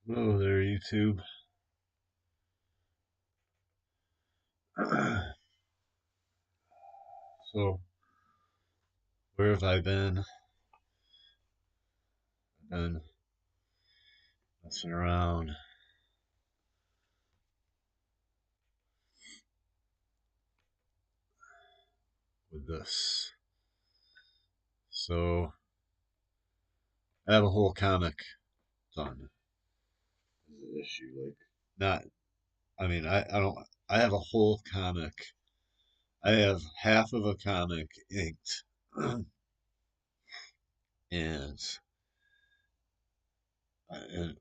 Oh, there, YouTube. So, where have I been? I've been messing around with this. So, I have a whole comic done. Is the issue like not? I mean, I don't. I have a whole comic. I have half of a comic inked, and and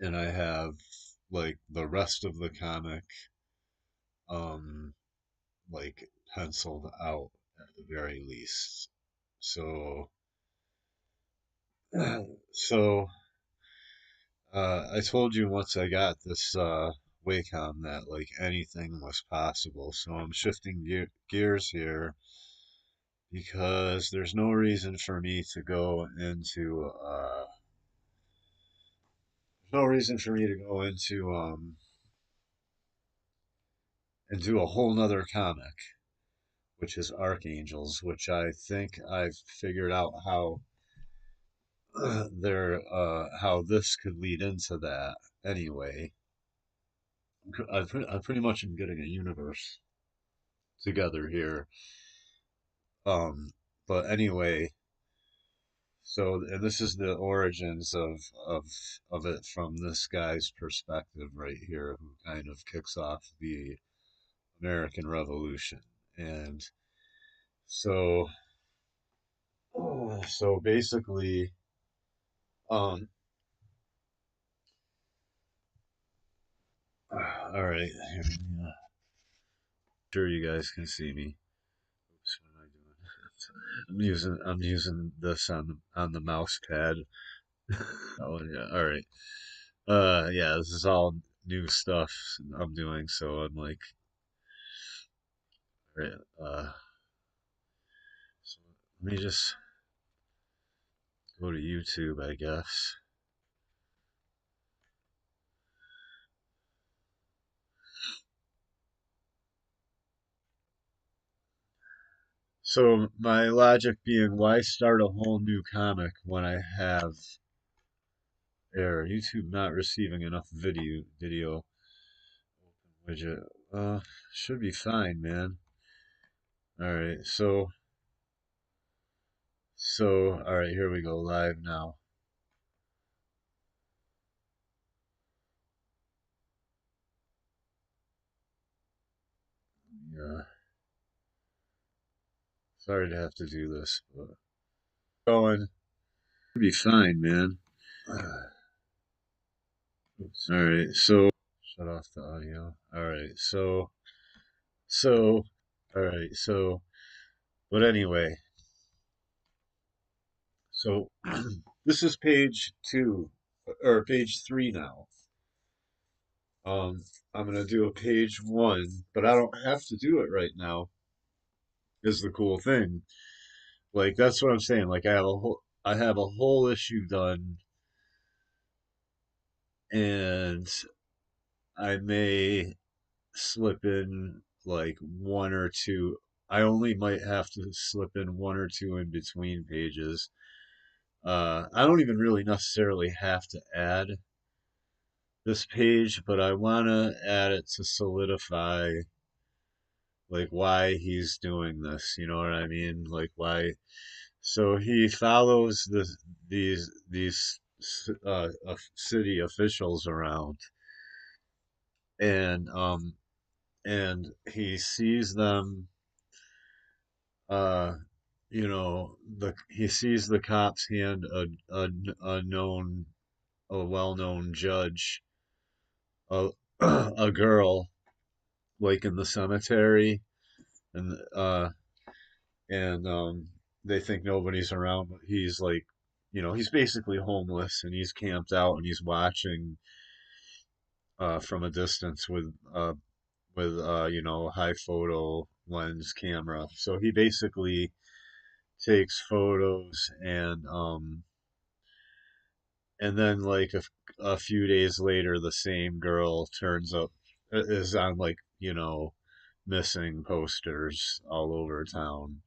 and I have like the rest of the comic, um, like penciled out at the very least. So, so I told you once I got this Wacom that like anything was possible. So I'm shifting gears here because there's no reason for me to go into there's no reason for me to go into and do a whole nother comic, which is Archangels, which I think I've figured out how how this could lead into that anyway. I pretty much am getting a universe together here. Um, but anyway, so and this is the origins of it from this guy's perspective right here, who kind of kicks off the American Revolution. And so so basically, um, all right, here, yeah, sure you guys can see me. Oops, what am I doing? I'm using this on the mouse pad. Oh yeah, all right. Yeah, this is all new stuff I'm doing, so I'm like, all right, so let me just go to YouTube, I guess. So my logic being, why start a whole new comic when I have error? YouTube not receiving enough video widget. Should be fine, man. All right, all right, here we go, live now. Yeah, sorry to have to do this, but going. Should be fine, man. Oops. All right, so shut off the audio. All right, so, all right, so, but anyway, so this is page two or page three now. I'm gonna do a page one, but I don't have to do it right now. Is the cool thing. Like that's what I'm saying. Like I have a whole issue done, and I may slip in like one or two. I only might have to slip in one or two in between pages. I don't even really necessarily have to add this page, but I want to add it to solidify like why he's doing this. You know what I mean? Like why. So he follows these city officials around, and he sees them. Uh, you know, he sees the cops hand a known a well-known judge a a girl like in the cemetery, and they think nobody's around, but he's like, you know, he's basically homeless and he's camped out and he's watching from a distance with you know, high photo lens camera. So he basically takes photos, and then like a few days later, the same girl turns up, is on like, missing posters all over town.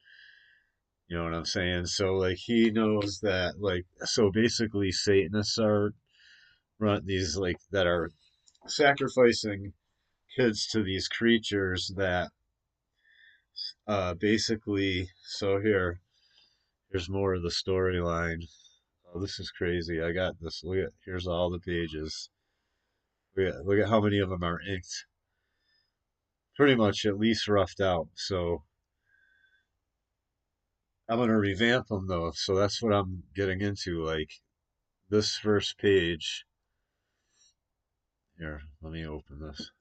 You know what I'm saying? So like he knows that, like, so basically Satanists are run these, like, that are sacrificing kids to these creatures that basically, so here's more of the storyline. Oh, this is crazy. I got this. Here's all the pages. Look at how many of them are inked. Pretty much at least roughed out. So I'm gonna revamp them though. So that's what I'm getting into. Like this first page. Here, let me open this.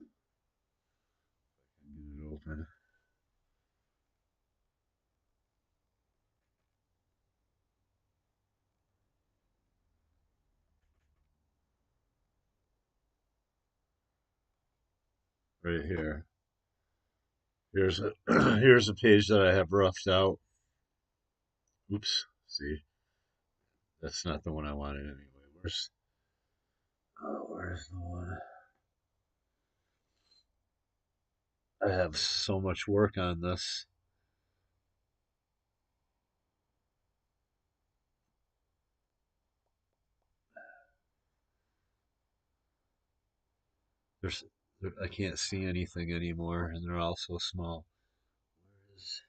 Get it open right here. Here's a here's a page that I have roughed out. Oops. See, that's not the one I wanted anyway. Where's the one? I have so much work on this. There's I can't see anything anymore, and they're all so small. Where is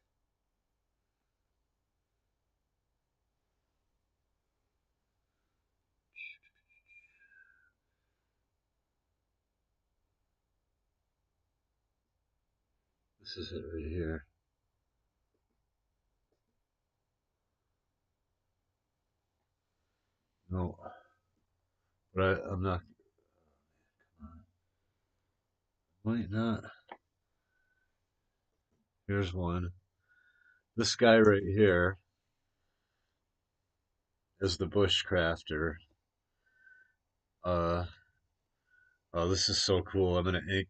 this? Is it right here? No, but I'm not. Might not. Here's one. This guy right here is the bushcrafter. Uh, oh, this is so cool. I'm gonna ink.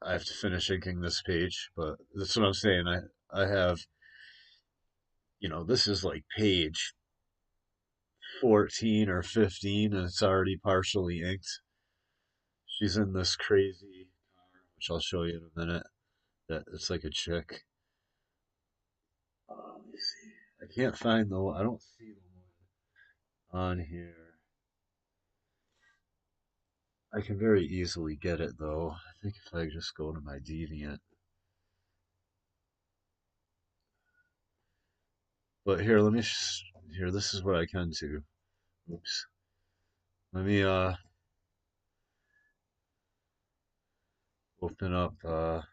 I have to finish inking this page, but that's what I'm saying. I have, this is like page 14 or 15, and it's already partially inked. She's in this crazy car, which I'll show you in a minute. That it's like a chick. Let me see. I can't find the. I don't see the one on here. I can very easily get it though. I think if I just go to my Deviant. But here, let me. Here, this is what I can do. Oops. Let me open up. This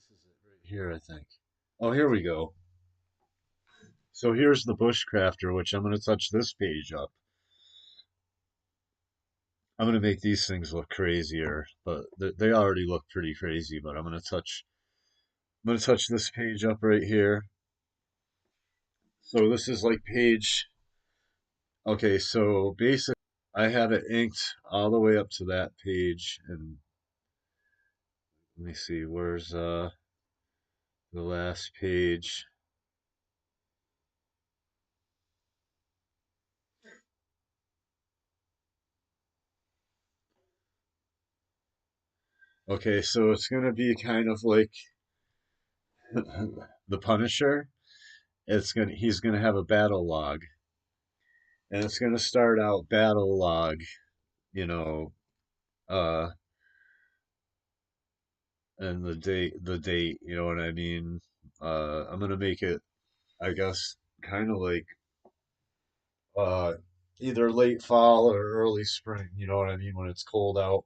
is it right here, I think. Oh, here we go. So here's the bushcrafter, which I'm going to touch this page up. I'm going to make these things look crazier, but they already look pretty crazy. But I'm going to touch this page up right here. So this is like page. Okay, so basically, I have it inked all the way up to that page, and let me see, where's the last page? Okay, so it's gonna be kind of like the Punisher. He's gonna have a battle log, and it's gonna start out battle log, you know, uh, and the date, you know what I mean? I'm gonna make it, I guess, kind of like uh, either late fall or early spring, you know what I mean, when it's cold out.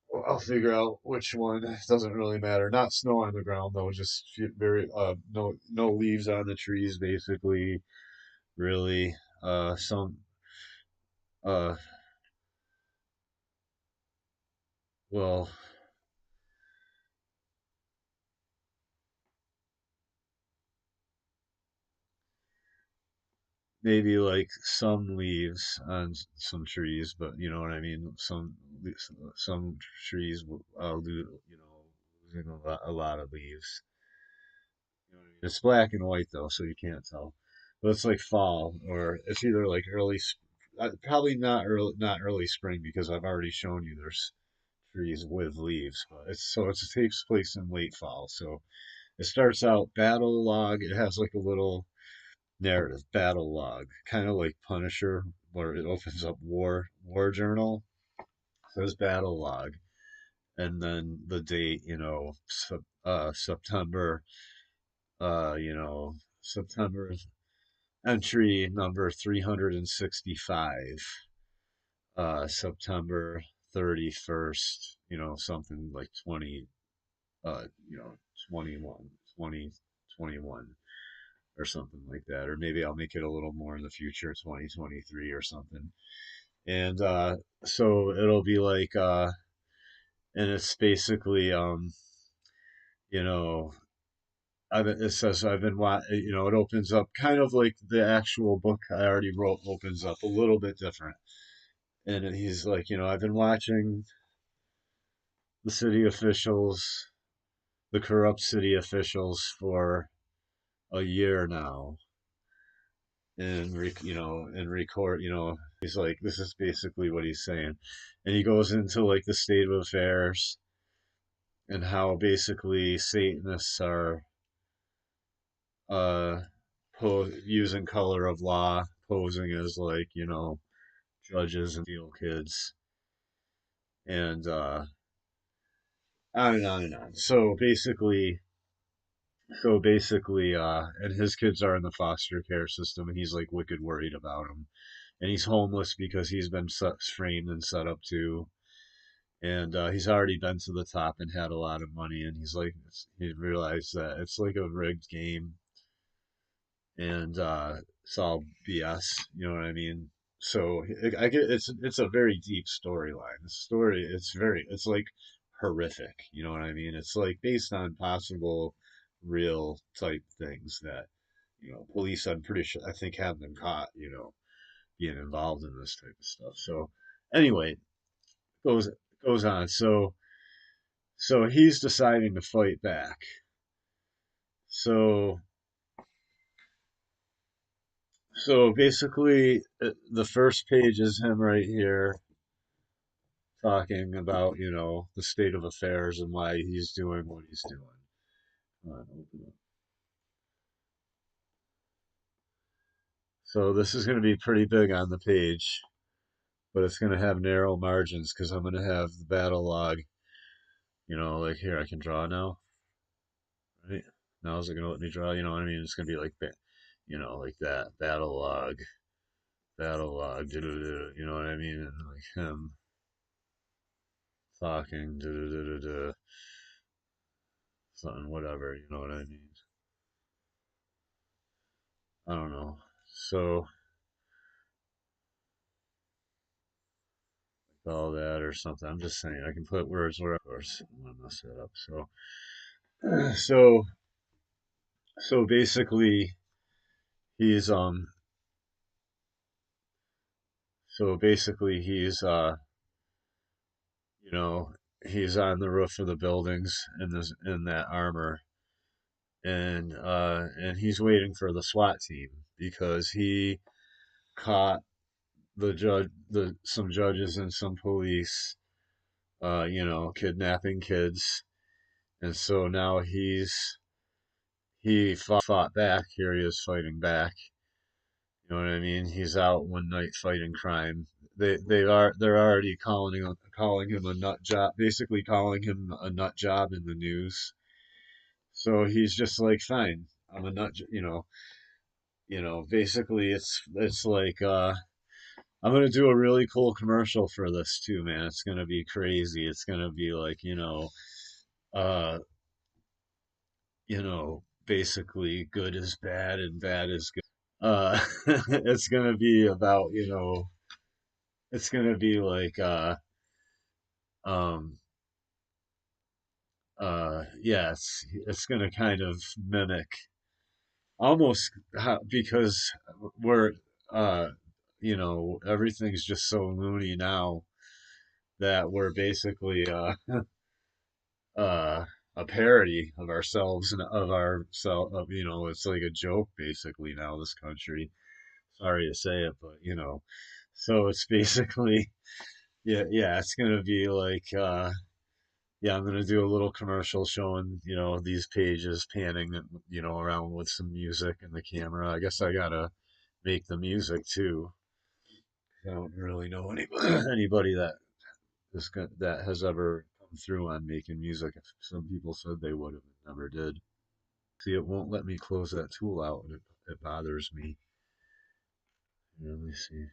Well, I'll figure out which one. It doesn't really matter. Not snow on the ground though, just very no leaves on the trees basically, really. Some uh well, maybe like some leaves on some trees, but you know what I mean. Some trees, losing losing a lot of leaves. You know what I mean? It's black and white though, so you can't tell. But it's like fall, or it's either like probably not early spring because I've already shown you there's trees with leaves. But it takes place in late fall. So it starts out battle log. It has like a little narrative battle log, kind of like Punisher, where it opens up war journal. Says battle log, and then the date, September, September entry number 365, September 31st, something like 20, uh, you know, 21, 2021 or something like that. Or maybe I'll make it a little more in the future, 2023 or something. And so it'll be like, and it's basically, you know, it says I've been it opens up kind of like the actual book I already wrote opens up a little bit different. And he's like, I've been watching the city officials, the corrupt city officials for a year now. And record, he's like, this is basically what he's saying. And he goes into like the state of affairs and how basically Satanists are uh using color of law, posing as like, judges and deal kids, and on and on and on. And his kids are in the foster care system, and he's like wicked worried about them. And he's homeless because he's been framed and set up too. And he's already been to the top and had a lot of money, and he realized that it's like a rigged game, and it's all BS. You know what I mean? So I get it's a very deep storyline. The story it's like horrific. You know what I mean? It's like based on possible real type things that police I'm pretty sure I think have been caught. Being involved in this type of stuff. So anyway, goes goes on. So he's deciding to fight back. So So basically, the first page is him right here talking about, the state of affairs and why he's doing what he's doing. Open up. So this is going to be pretty big on the page, but it's going to have narrow margins because I'm going to have the battle log, like here, I can draw now, right? Now is it going to let me draw? You know what I mean? It's going to be like, like that, battle log, you know what I mean? And like him talking, something, whatever, you know what I mean? I don't know. So, like all that or something. I'm just saying, I can put words where, of course, I'm gonna mess that up. So, so basically, he's, you know, he's on the roof of the buildings in that armor, and he's waiting for the SWAT team because he caught some judges and some police, kidnapping kids, and so now he fought back. Here he is fighting back. You know what I mean? He's out one night fighting crime. They're already calling him a nut job, basically calling him a nut job in the news. So he's just like, fine, I'm a nut. Basically it's like I'm gonna do a really cool commercial for this too, man. It's gonna be crazy. It's gonna be like, uh, basically good is bad and bad is good. It's gonna be about, it's gonna be like, um, yeah, it's gonna kind of mimic almost because we're, uh, everything's just so loony now that we're basically, uh, a parody of ourselves and of ourselves. Of, it's like a joke basically now. This country. Sorry to say it, but so it's basically yeah. It's gonna be like yeah. I'm gonna do a little commercial showing these pages panning around with some music and the camera. I guess I gotta make the music too. I don't really know anybody that has ever come through on making music. Some people said they would have, but never did. See, it won't let me close that tool out, and it bothers me. Let me see.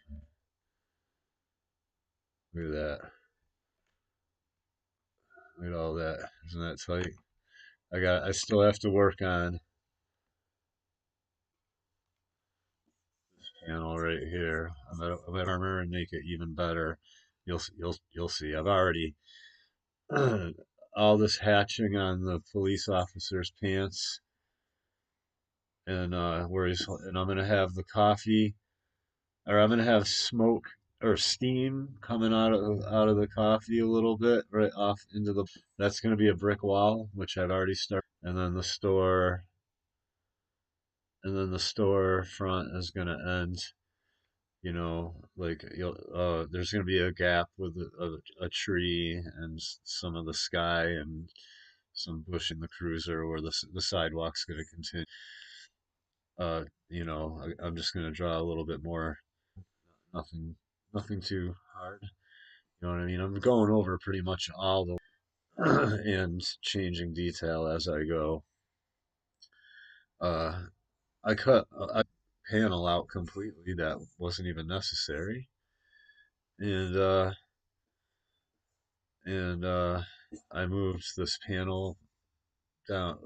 Look at that. Look at all that. Isn't that tight? I still have to work on this panel right here. I'm at armor and make it even better. You'll see. I've already all this hatching on the police officer's pants, and I'm gonna have the coffee, or I'm gonna have smoke or steam coming out of the coffee a little bit right off into the. That's gonna be a brick wall, which I've already started, and then the store front is gonna end. Like there's gonna be a gap with a tree and some of the sky and some bush in the cruiser where the sidewalk's gonna continue. I'm just gonna draw a little bit more. Nothing, nothing too hard. You know what I mean? I'm going over pretty much all the and changing detail as I go. Uh, I cut a panel out completely that wasn't even necessary, and and I moved this panel down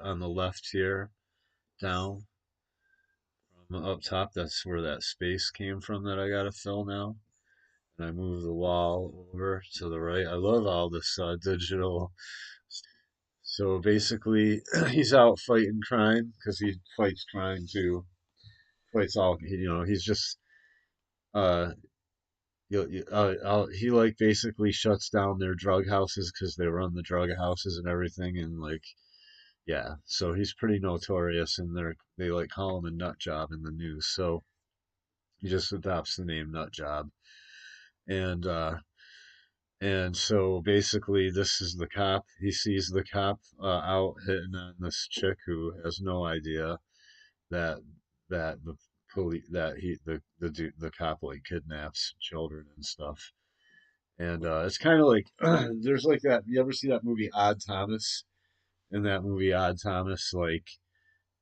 on the left here down from up top. That's where that space came from that I got to fill now. And I moved the wall over to the right. I love all this digital. So basically, he's out fighting crime because he fights crime too. Fights all, he's just, uh, he like basically shuts down their drug houses because they run the drug houses and everything. And like, yeah, so he's pretty notorious and they like call him a nut job in the news. So he just adopts the name Nutjob. And, And so basically, this is the cop. He sees the cop out hitting on this chick who has no idea that the police that the cop like kidnaps children and stuff. And it's kind of like there's like that. You ever see that movie Odd Thomas? In that movie Odd Thomas, like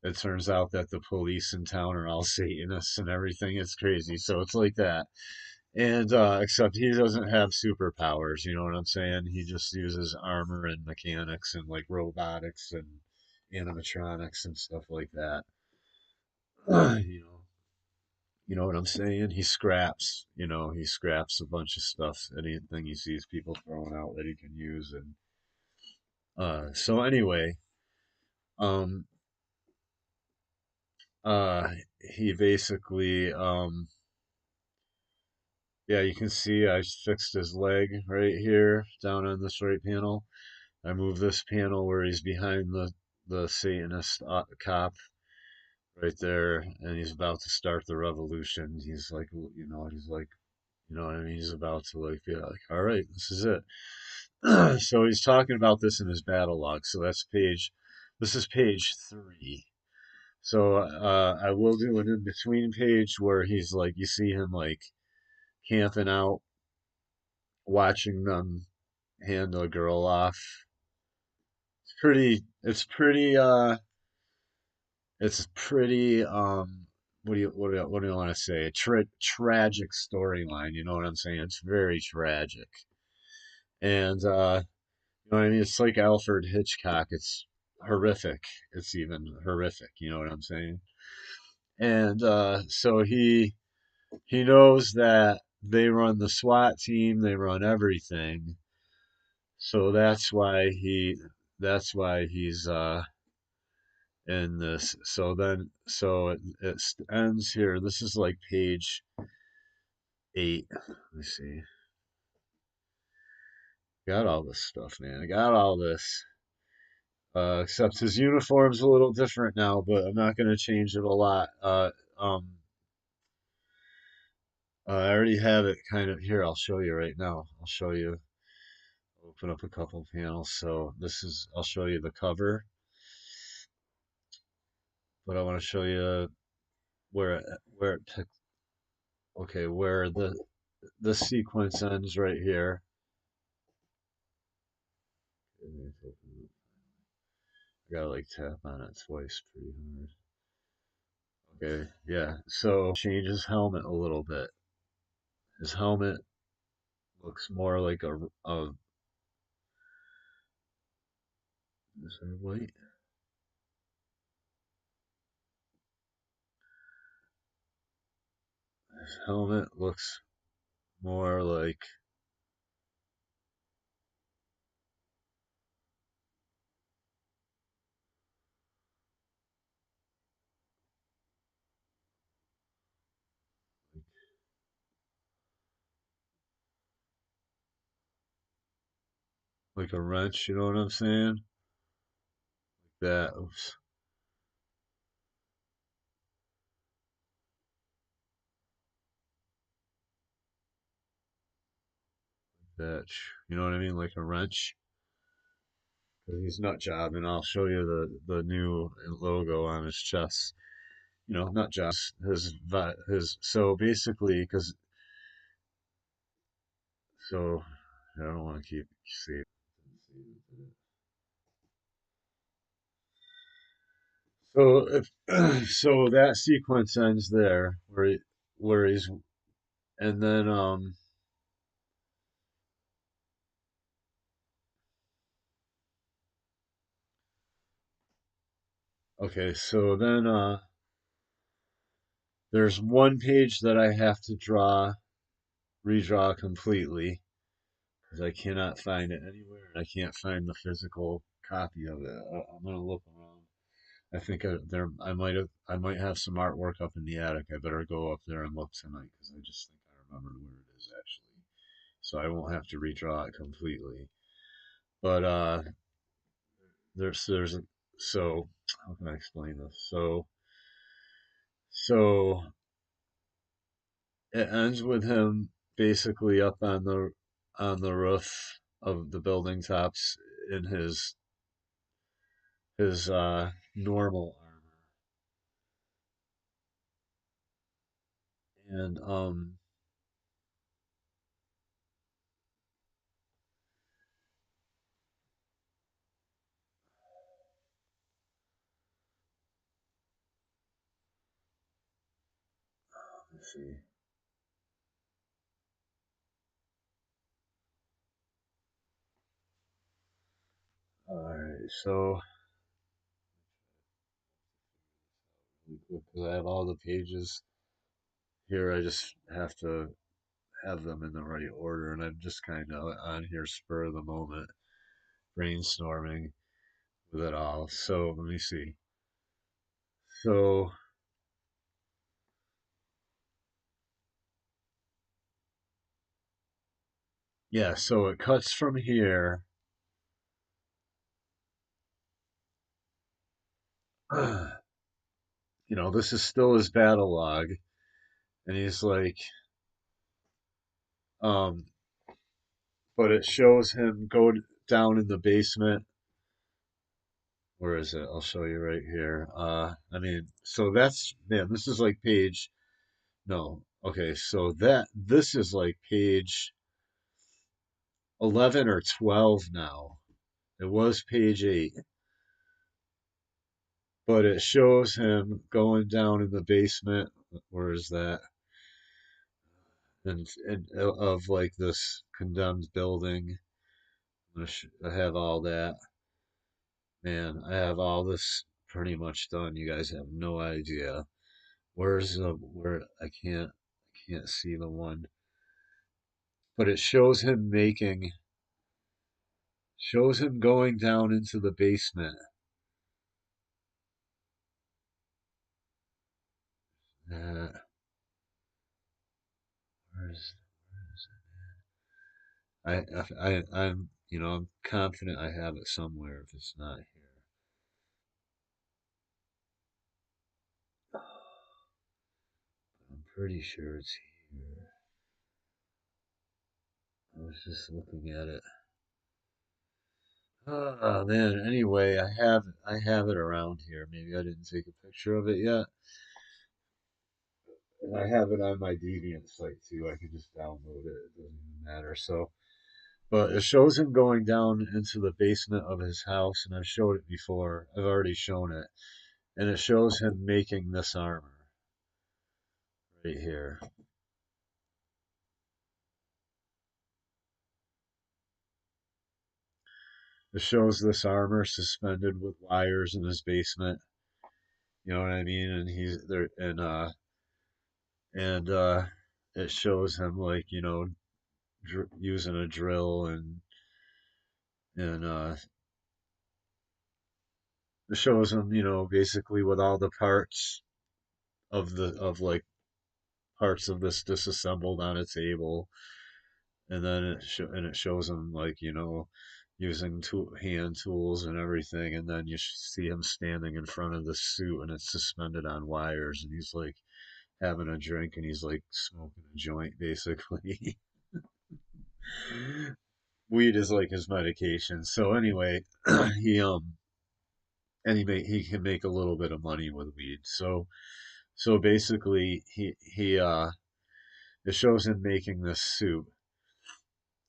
it turns out that the police in town are all Satanists and everything. It's crazy. So it's like that. And except he doesn't have superpowers, you know what I'm saying? He just uses armor and mechanics and like robotics and animatronics and stuff like that. you know, you know what I'm saying? He scraps a bunch of stuff, anything he sees people throwing out that he can use. And so anyway, um, uh, he basically, yeah, you can see I fixed his leg right here down on this right panel. I move this panel where he's behind the Satanist cop right there, and he's about to start the revolution. He's like, what I mean? He's about to like be like, all right, this is it. So he's talking about this in his battle log. So this is page 3. So I will do an in between page where he's like, you see him like camping out, watching them hand a girl off. It's pretty what do you want to say? Tragic storyline, you know what I'm saying? It's very tragic. And you know what I mean? It's like Alfred Hitchcock. It's horrific. It's even horrific, you know what I'm saying? And so he knows that they run the SWAT team, they run everything. So that's why he's in this. So it ends here. This is like page 8. Let me see. Got all this stuff, man. I got all this. Except his uniform's a little different now, but I'm not going to change it a lot. I already have it kind of here. I'll show you right now. I'll show you. Open up a couple panels. So this is, I'll show you the cover, but I want to show you where it took, okay, where the sequence ends right here. I gotta like tap on it twice pretty hard. Okay, yeah. So change his helmet a little bit. His helmet looks more like a is there white? His helmet looks more like a wrench. You know what I'm saying? That. Oops. That. You know what I mean? Like a wrench. 'Cause he's Nutjob, and I'll show you the new logo on his chest. You know, Nutjob. His. So basically, because so I don't want to keep saving. So if so, that sequence ends there, where he's, and then okay, so then there's one page that I have to redraw completely because I cannot find it anywhere, and I can't find the physical copy of it. I'm gonna look around. I think I might have some artwork up in the attic. I better go up there and look tonight because I just think I remembered where it is actually. So I won't have to redraw it completely. But there's so how can I explain this? So it ends with him basically up on the roof of the building tops in his normal armor. And let's see. All right, so because I have all the pages here, I just have to have them in the right order, and I'm just kind of on here spur of the moment, brainstorming with it all. So let me see. So yeah, so it cuts from here. You know, this is still his battle log, and he's like, um, but it shows him go down in the basement. Where is it? I'll show you right here. I mean, so that's man, this is like page. No, okay, so this is like page 11 or 12 now. It was page 8, but it shows him going down in the basement. Where is that? And of like this condemned building. I have all that. Man, I have all this pretty much done. You guys have no idea. Where's the where I can't see the one. But it shows him going down into the basement. Uh, where is it? I'm I'm confident I have it somewhere if it's not here. Pretty sure it's here. I was just looking at it. Oh man. Anyway, I have it around here. Maybe I didn't take a picture of it yet. And I have it on my Deviant site too. I can just download it. It doesn't even matter. So, but it shows him going down into the basement of his house, and I've showed it before. I've already shown it, and it shows him making this armor right here. It shows this armor suspended with wires in his basement. You know what I mean? And he's there, and it shows him like using a drill and it shows him basically with all the parts of like parts of this disassembled on a table, and then it shows him like using hand tools and everything, and then you see him standing in front of the suit, and it's suspended on wires, and he's like having a drink, and he's like smoking a joint basically. Weed is like his medication. So anyway, he he can make a little bit of money with weed. So basically he it shows him making this suit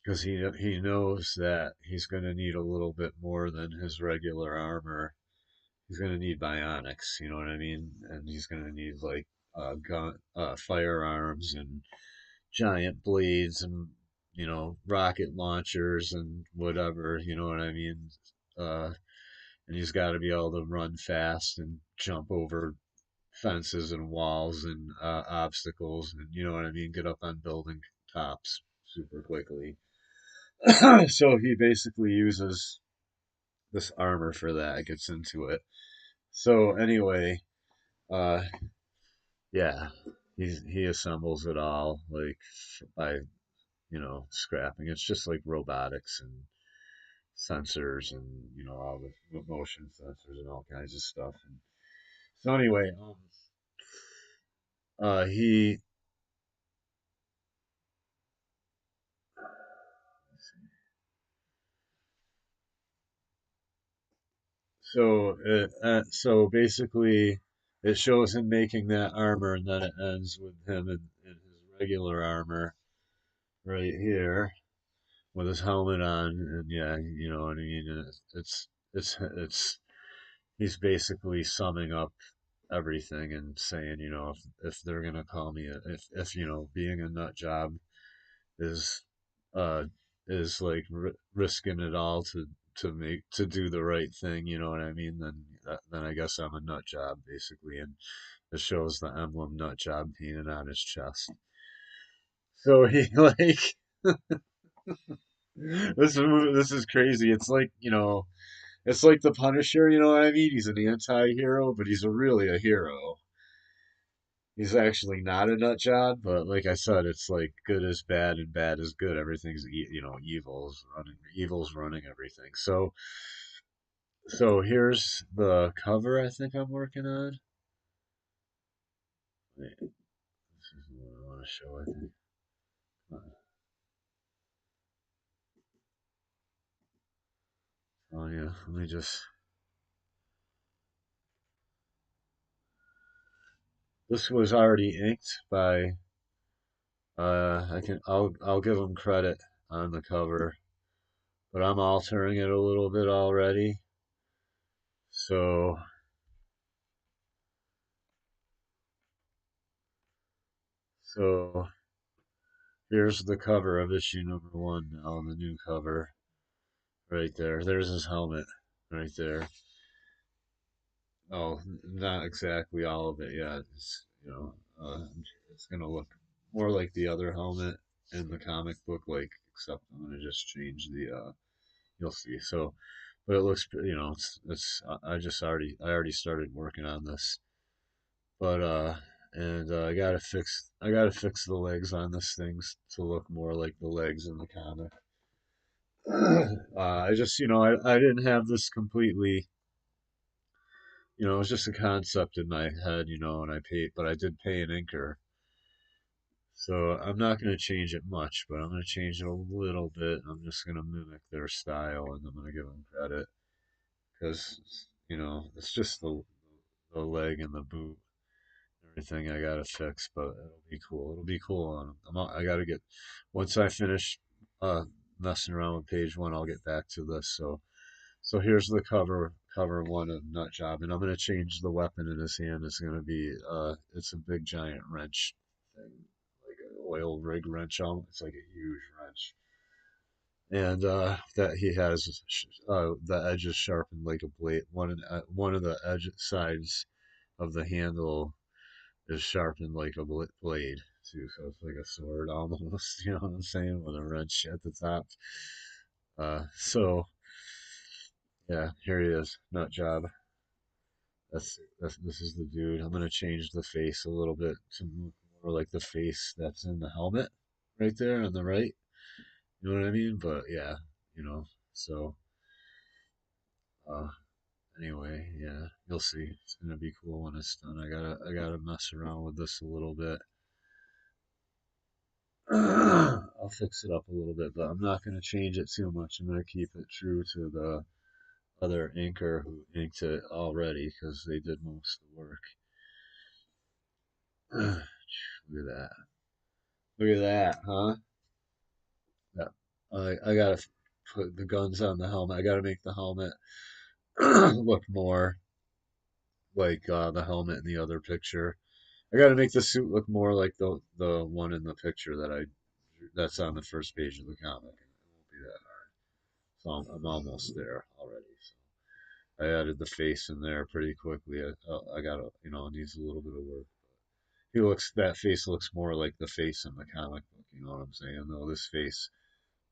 because he knows that he's going to need a little bit more than his regular armor. He's going to need bionics, you know what I mean? And he's going to need like firearms and giant blades and rocket launchers and whatever, you know what I mean? Uh, and he's got to be able to run fast and jump over fences and walls and obstacles, and you know what I mean, get up on building tops super quickly. So he basically uses this armor for that, gets into it. So anyway, uh, yeah, he assembles it all like by scrapping. It's just like robotics and sensors and all the motion sensors and all kinds of stuff. And so anyway, he so basically it shows him making that armor, and then it ends with him in his regular armor right here with his helmet on, and yeah, you know what I mean. And it's he's basically summing up everything and saying, if they're gonna call me if being a nut job is uh is like risking it all to do the right thing, you know what I mean? Then I guess I'm a nut job basically, and it shows the emblem nut job painted on his chest. So he like this is crazy. It's like it's like the Punisher, you know what I mean? He's an anti-hero, but he's really a hero. He's actually not a nut job, but like I said, it's like good is bad and bad is good. Everything's evil's running everything. So here's the cover I think I'm working on. Wait, this is what I want to show. I think. Oh yeah, let me just. This was already inked by. I'll give him credit on the cover, but I'm altering it a little bit already. So so here's the cover of issue number one now, the new cover right there. There's his helmet right there. Oh, not exactly all of it yet. It's gonna look more like the other helmet in the comic book, like except I'm gonna just change the. You'll see. So, but it looks, it's. I already started working on this, but and I gotta fix the legs on this thing to look more like the legs in the comic. I just, I didn't have this completely. It was just a concept in my head, and I paid, but I did pay an inker, So I'm not going to change it much, but I'm going to change it a little bit. I'm just going to mimic their style, and I'm going to give them credit because it's just the leg and the boot, everything I got to fix, but it'll be cool. It'll be cool. I got to get once I finish uh, messing around with page one, I'll get back to this. So here's the cover one of Nutjob, and I'm gonna change the weapon in his hand. It's gonna be it's a big giant wrench thing, like an oil rig wrench. It's like a huge wrench, and that he has the edges sharpened like a blade. One of the edge sides of the handle is sharpened like a blade too, so it's like a sword almost. You know what I'm saying? With a wrench at the top. So yeah, here he is, Nutjob. That's this is the dude. I'm gonna change the face a little bit to look more like the face that's in the helmet right there on the right. You know what I mean? But yeah, you know. So uh anyway, yeah, you'll see. It's gonna be cool when it's done. I gotta mess around with this a little bit. I'll fix it up a little bit, but I'm not gonna change it too much. I'm gonna keep it true to the other inker who inked it already because they did most of the work. Look at that. Look at that, huh? Yeah. I gotta put the guns on the helmet. I gotta make the helmet look more like the helmet in the other picture. I gotta make the suit look more like the one in the picture that's on the first page of the comic. It won't be that hard. So I'm almost there already. So I added the face in there pretty quickly. I gotta, it needs a little bit of work. That face looks more like the face in the comic book. You know what I'm saying? Though this face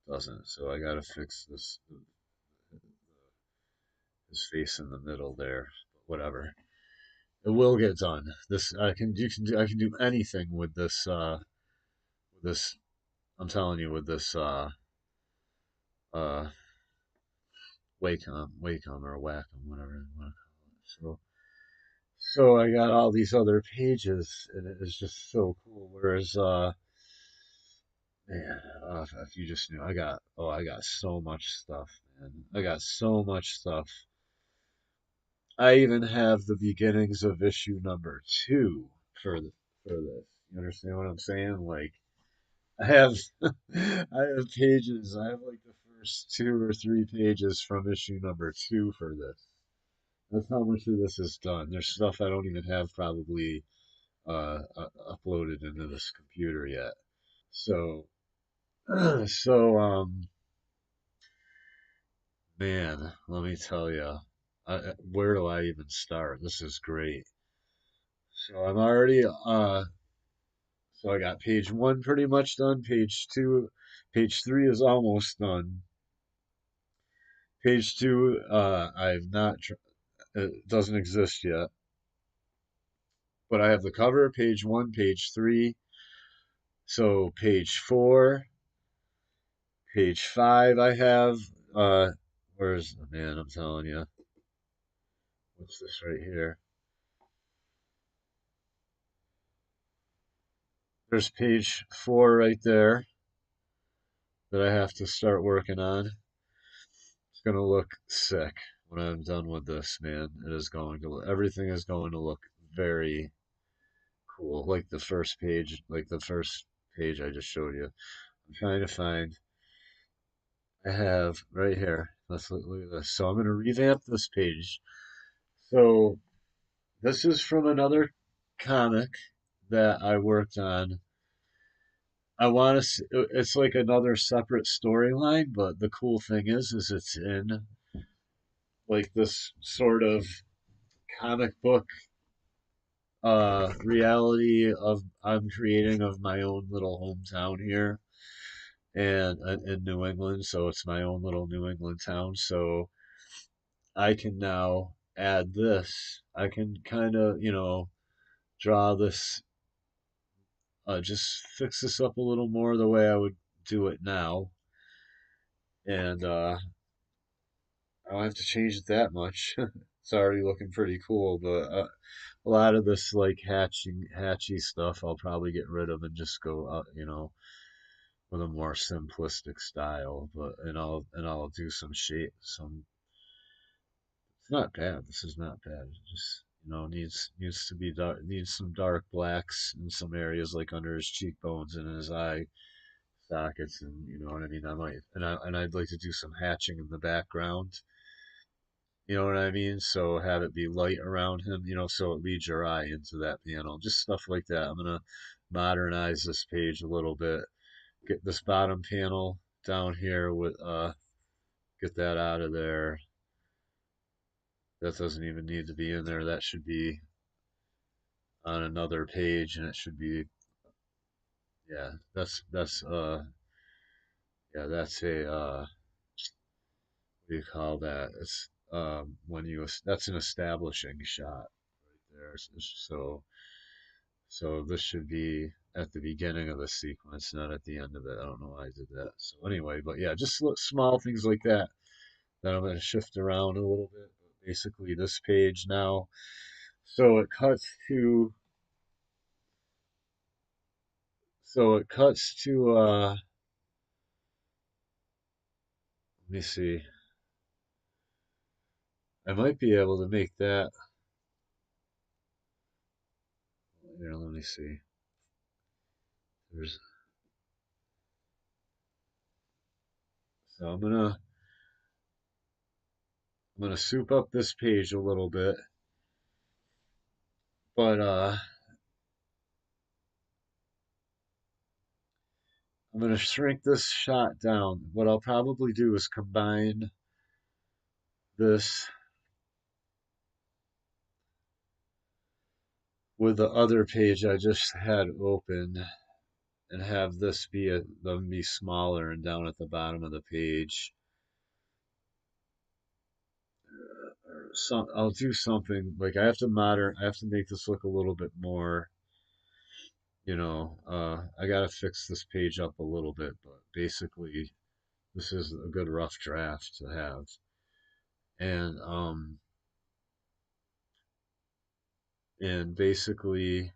doesn't. So I gotta fix his face in the middle there. But whatever. It will get done. This I can do anything with this I'm telling you with this uh Wacom or Wacom, whatever you want to call it. So I got all these other pages and it is just so cool. Whereas man, if you just knew I got so much stuff, man. I got so much stuff. I even have the beginnings of issue number two for for this. You understand what I'm saying? Like I have I have pages. I have like the first two or three pages from issue number two for this. That's how much of this is done. There's stuff I don't even have probably uploaded into this computer yet. So so man, let me tell you, where do I even start? This is great. So I'm already so I got page one pretty much done. Page three is almost done. Page two, I've not. It doesn't exist yet, but I have the cover. Page one, page three. So page four, page five. I have. Where's the man? I'm telling you. What's this right here? There's page four right there that I have to start working on. It's gonna look sick when I'm done with this, man. It is going to. Everything is going to look very cool. Like the first page I just showed you. I'm trying to find. I have right here. Look at this. So I'm going to revamp this page. So this is from another comic that I worked on. I want to. It's like another separate storyline, but the cool thing is it's in like this sort of comic book reality of I'm creating of my own little hometown here and in New England. So it's my own little New England town. So I can now add this. I can kind of, draw this, just fix this up a little more the way I would do it now. And I don't have to change it that much. it's already looking pretty cool. But a lot of this like hatchy stuff, I'll probably get rid of and just go with a more simplistic style. But and I'll do some shape, some. It's not bad. This is not bad. It just needs to be dark. Needs some dark blacks in some areas like under his cheekbones and in his eye sockets, and you know what I mean. I'd like to do some hatching in the background. You know what I mean? So have it be light around him, so it leads your eye into that panel. Just stuff like that. I'm gonna modernize this page a little bit. Get this bottom panel down here with get that out of there. That doesn't even need to be in there. That should be on another page, and it should be, yeah. That's a what do you call that? It's when you that's an establishing shot right there. So this should be at the beginning of the sequence, not at the end of it. I don't know why I did that. So anyway, but yeah, just small things like that that I'm going to shift around a little bit. But basically, this page now, so it cuts to, let me see. I might be able to make that. Here, let me see. There's so I'm gonna soup up this page a little bit, but I'm gonna shrink this shot down. What I'll probably do is combine this with the other page I just had open and have this them be smaller and down at the bottom of the page. I'll do something like I have to make this look a little bit more, I gotta fix this page up a little bit, but basically this is a good rough draft to have. And and basically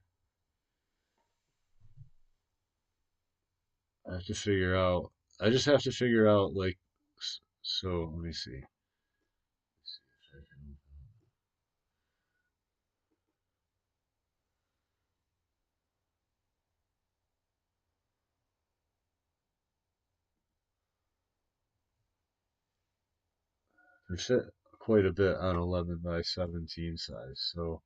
I have to figure out I just have to figure out like so let me see. There's quite a bit on 11 by 17 size. So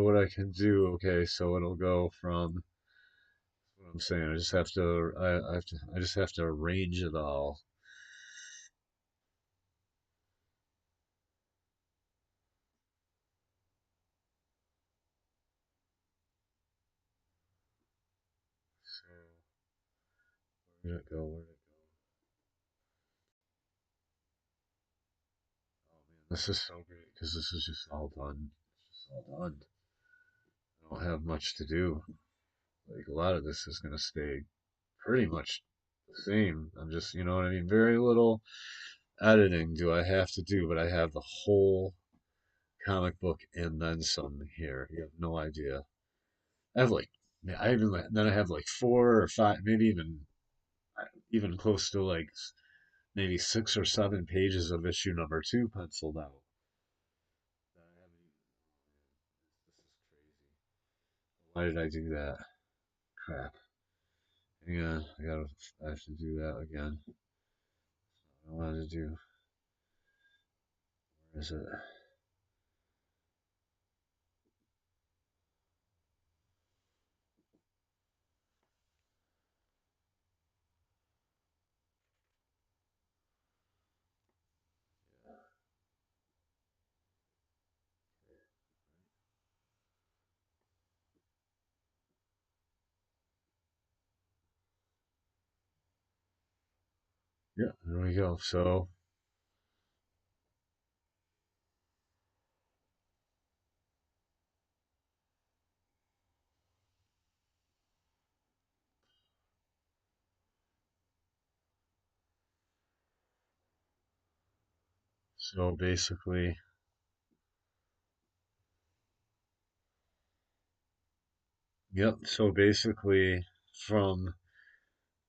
what I can do, okay, so it'll go from what I'm saying. I just have to arrange it all. So where did it go? Where did it go? Oh man, this is so great because this is just all done. It's just all done. I don't have much to do. Like a lot of this is gonna stay pretty much the same. I'm just, you know what I mean? Very little editing do I have to do, but I have the whole comic book and then some here. You have no idea. I have like, I even then I have like 4 or 5, maybe even close to like maybe 6 or 7 pages of issue number 2 penciled out. That I haven't even. This is crazy. Why did I do that? Crap. Hang on, I have to do that again. I wanted to do. Where is it? Yeah, there we go. So So basically, yep. So basically, from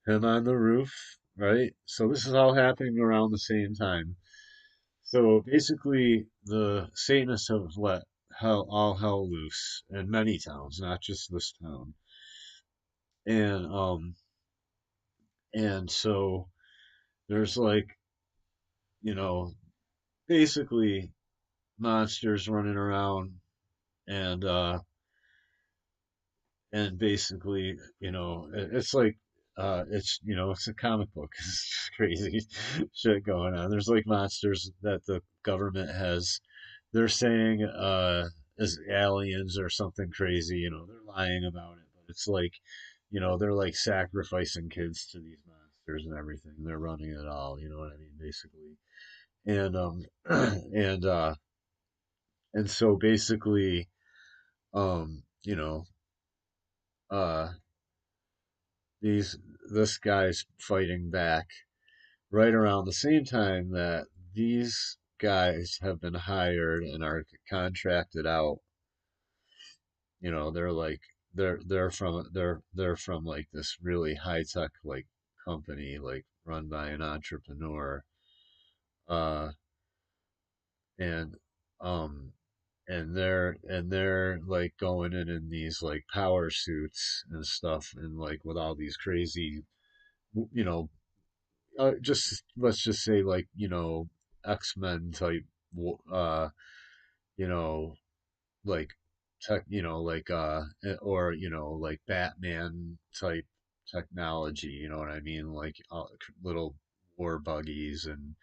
him on the roof, right? So this is all happening around the same time. So basically, the Satanists have let all hell loose in many towns, not just this town. And so there's like, you know, basically monsters running around and basically, it's like it's a comic book. It's just crazy shit going on. There's like monsters that the government has, they're saying as aliens or something crazy, they're lying about it, but it's like, they're like sacrificing kids to these monsters and everything. They're running it all, you know what I mean, basically. And and so basically, you know, uh these this guy's fighting back right around the same time that these guys have been hired and are contracted out. They're like they're from like this really high tech like company like run by an entrepreneur, uh and um they're like going in these like power suits and stuff, and like with all these crazy, you know just let's just say like, X-Men type, uh you know like tech, or like Batman type technology, you know what I mean, like little war buggies and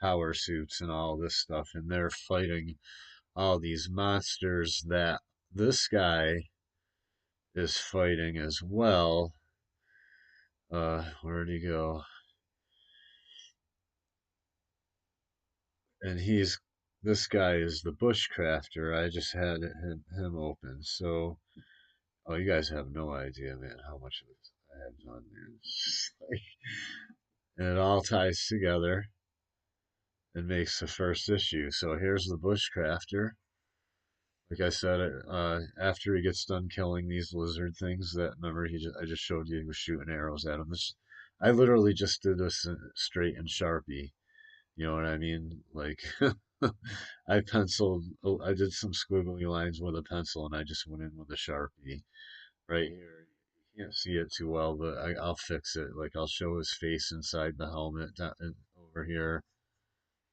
power suits and all this stuff, and they're fighting all these monsters that this guy is fighting as well. Where'd he go? And he's this guy is the bushcrafter. I just had him open. So, oh, you guys have no idea, man, how much of this I have done, man. It's just like, and it all ties together and makes the first issue. So here's the bushcrafter. Like I said, after he gets done killing these lizard things, that remember I just showed you he was shooting arrows at him. I literally just did this straight in Sharpie. You know what I mean? Like, I did some squiggly lines with a pencil, and I just went in with a Sharpie right here. You can't see it too well, but I'll fix it. Like, I'll show his face inside the helmet over here.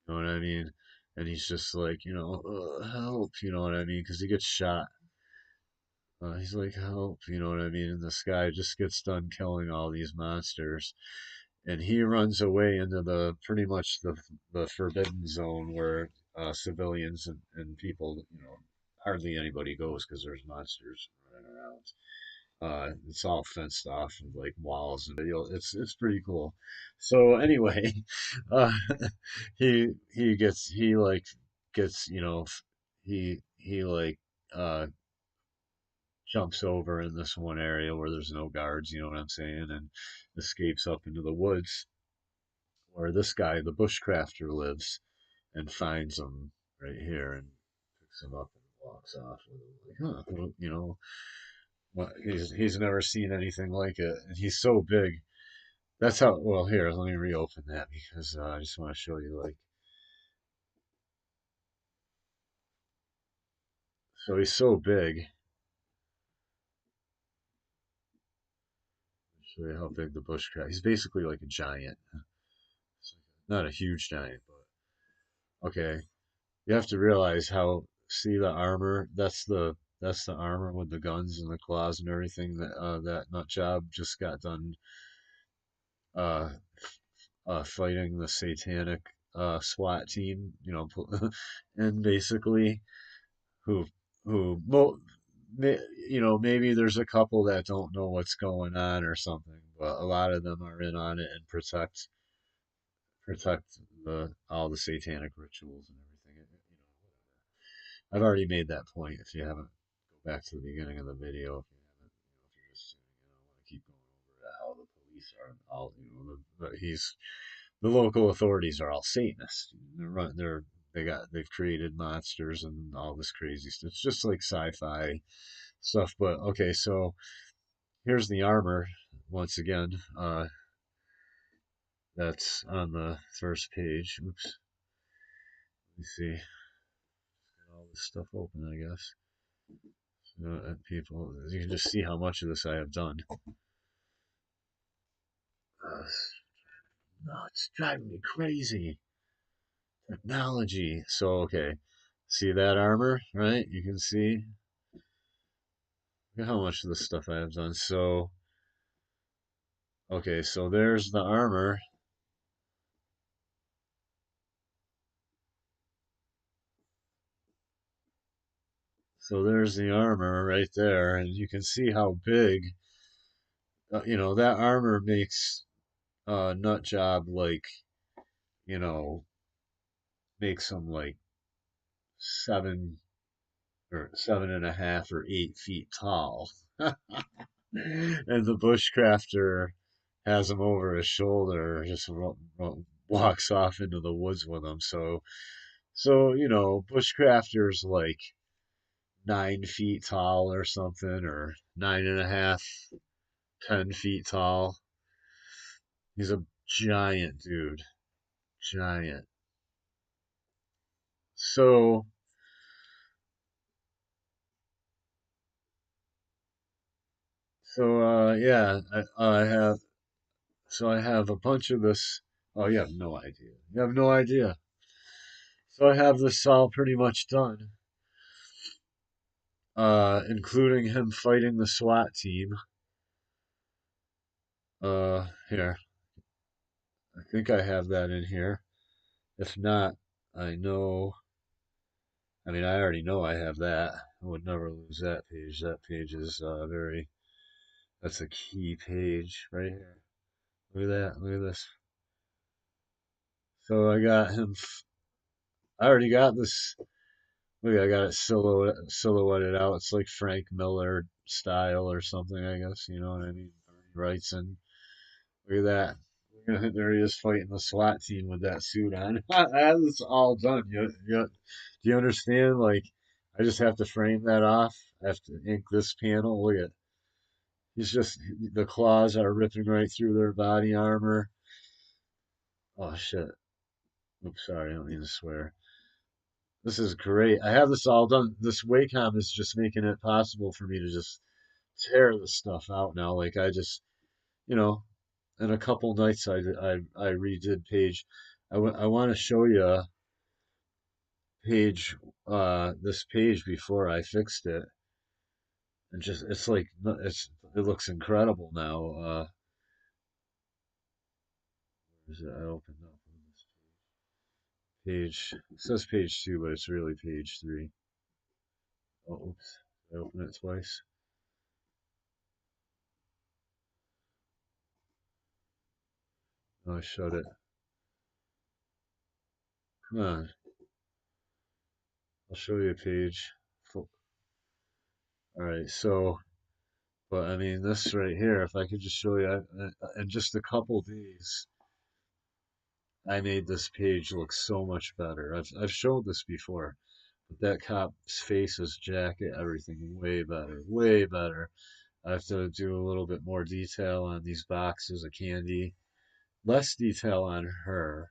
You know what I mean? And he's just like, help, you know what I mean? Because he gets shot. He's like, help, you know what I mean? And this guy just gets done killing all these monsters, and he runs away into the pretty much the forbidden zone where civilians and people, hardly anybody goes because there's monsters running around. It's all fenced off with like walls, and it's pretty cool. So anyway, uh, he like gets, he like jumps over in this one area where there's no guards, you know what I'm saying, and escapes up into the woods where this guy, the bushcrafter, lives, and finds him right here and picks him up and walks off with him. Like, huh, well, what, he's never seen anything like it, and he's so big. That's how. Well, here, let me reopen that because I just want to show you. Like, so he's so big. Show you how big the bushcraft. He's basically like a giant. Not a huge giant, but okay. You have to realize how, see the armor. That's the armor with the guns and the claws and everything that that Nutjob just got done uh, fighting the satanic SWAT team. And basically who who mo- maybe there's a couple that don't know what's going on or something, but a lot of them are in on it and protect the all the satanic rituals and everything. I've already made that point. If you haven't, go back to the beginning of the video. If you haven't, if you're just want to keep going over how the police are all, the local authorities are all Satanists. They're they've created monsters and all this crazy stuff. It's just like sci-fi stuff. But okay, so here's the armor once again. That's on the first page. Oops. Let me see. Get all this stuff open, I guess. So, people, you can just see how much of this I have done. Uh, no, it's driving me crazy. Technology. So, okay. See that armor, right? You can see. Look at how much of this stuff I have done. So, okay, so there's the armor. So there's the armor right there, and you can see how big, that armor makes Nutjob like, you know, makes him like 7.5 or 8 feet tall. And the bushcrafter has him over his shoulder, just walks off into the woods with him. So bushcrafter's like 9 feet tall or something, or 9.5, 10 feet tall. He's a giant dude, giant. So, yeah, I have a bunch of this. Oh, you have no idea. You have no idea. So I have this all pretty much done, including him fighting the SWAT team. Here, I think I have that in here. If not, I know. I mean, I already know I have that. I would never lose that page. That page is that's a key page right here. Look at that. Look at this. So I got him. I already got this. Look, I got it silhouetted out. It's like Frank Miller style or something, I guess. You know what I mean? He writes in. Look at that. There he is fighting the SWAT team with that suit on. That's all done. Do you understand? Like, I just have to frame that off. I have to ink this panel. Look at he's just the claws are ripping right through their body armor. Oh shit. Oops, sorry, I don't mean to swear. This is great. I have this all done. This Wacom is just making it possible for me to just tear this stuff out now. Like I just, you know, in a couple nights I redid page. I want to show you page this page before I fixed it, and just it's like it looks incredible now. Where's it? I opened up on this page. It says page 2, but it's really page 3. Oh, oops! I opened it twice. Oh, I shut it. Come on, I'll show you a page. All right, so. But I mean, this right here, if I could just show you, in just a couple days, I made this page look so much better. I've showed this before, but that cop's face, his jacket, everything way better, way better. I have to do a little bit more detail on these boxes of candy, less detail on her,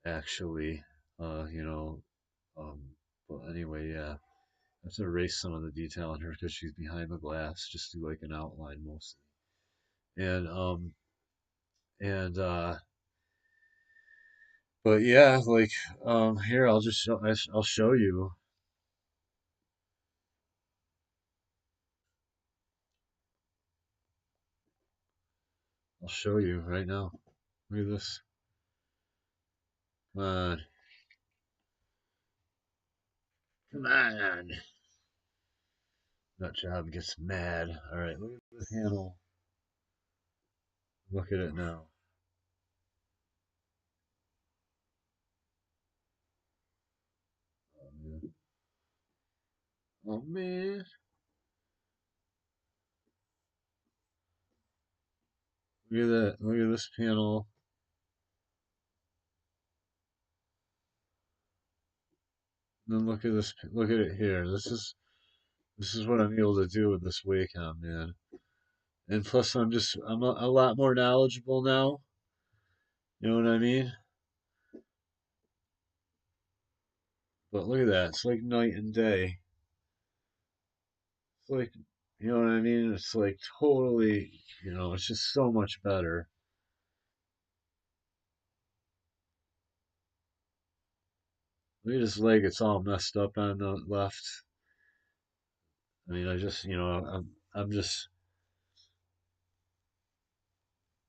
actually. You know, um, but anyway, yeah. I have to erase some of the detail on her because she's behind the glass, just do like an outline mostly. And but yeah, like here I'll show you. I'll show you right now. Look at this. Come on. Come on. Nutjob gets mad. Alright, look at this panel. Look at it now. Oh man. Oh man. Look at that. Look at this panel. then look at this. Look at it here. This is what I'm able to do with this Wacom, man. And plus, I'm a lot more knowledgeable now. You know what I mean? But look at that. It's like night and day. It's like, you know what I mean? It's like totally, it's just so much better. Look at his leg. It's all messed up on the left. I mean, I just, I'm just,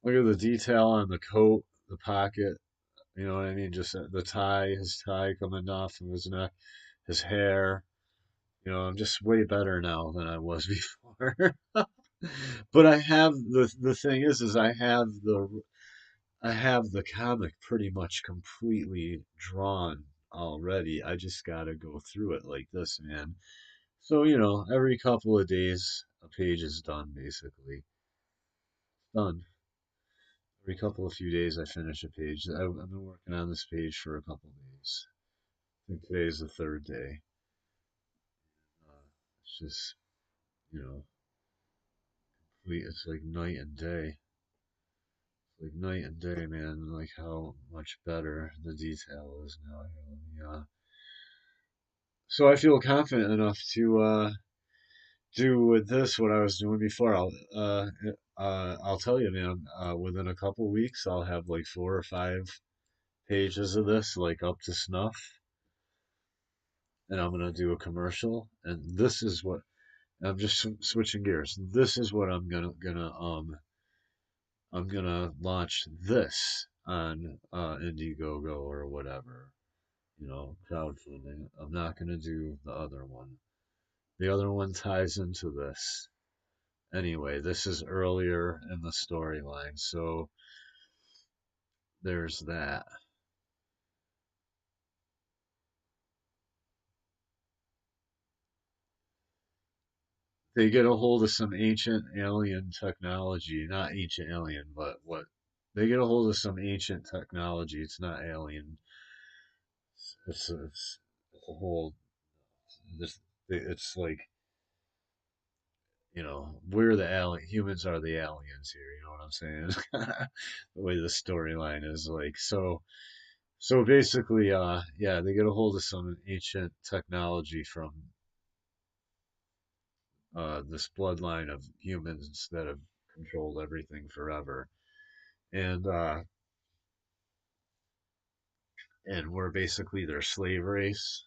look at the detail on the coat, the pocket. You know what I mean? Just the tie, his tie coming off of his neck, his hair. I'm just way better now than I was before. But the thing is I have the comic pretty much completely drawn already. I just gotta go through it like this, man. So, every couple of days a page is done basically. Done. Every couple of few days I finish a page. I've been working on this page for a couple of days. I think today is the third day. It's just, you know, it's like night and day. Like night and day, man. Like how much better the detail is now. So I feel confident enough to do with this what I was doing before. I'll tell you, man. Within a couple weeks, I'll have like 4 or 5 pages of this, like up to snuff, and I'm gonna do a commercial. And this is what I'm just switching gears. This is what I'm gonna launch this on Indiegogo or whatever, crowdfunding. I'm not gonna do the other one. The other one ties into this. Anyway, this is earlier in the storyline, so there's that. They get a hold of some ancient alien technology, not ancient alien, but what they get a hold of some ancient technology. It's not alien. It's a whole this. It's like we're the alien. Humans are the aliens here. You know what I'm saying? The way the storyline is like so. So basically, yeah, they get a hold of some ancient technology from this bloodline of humans that have controlled everything forever, and uh, and we're basically their slave race,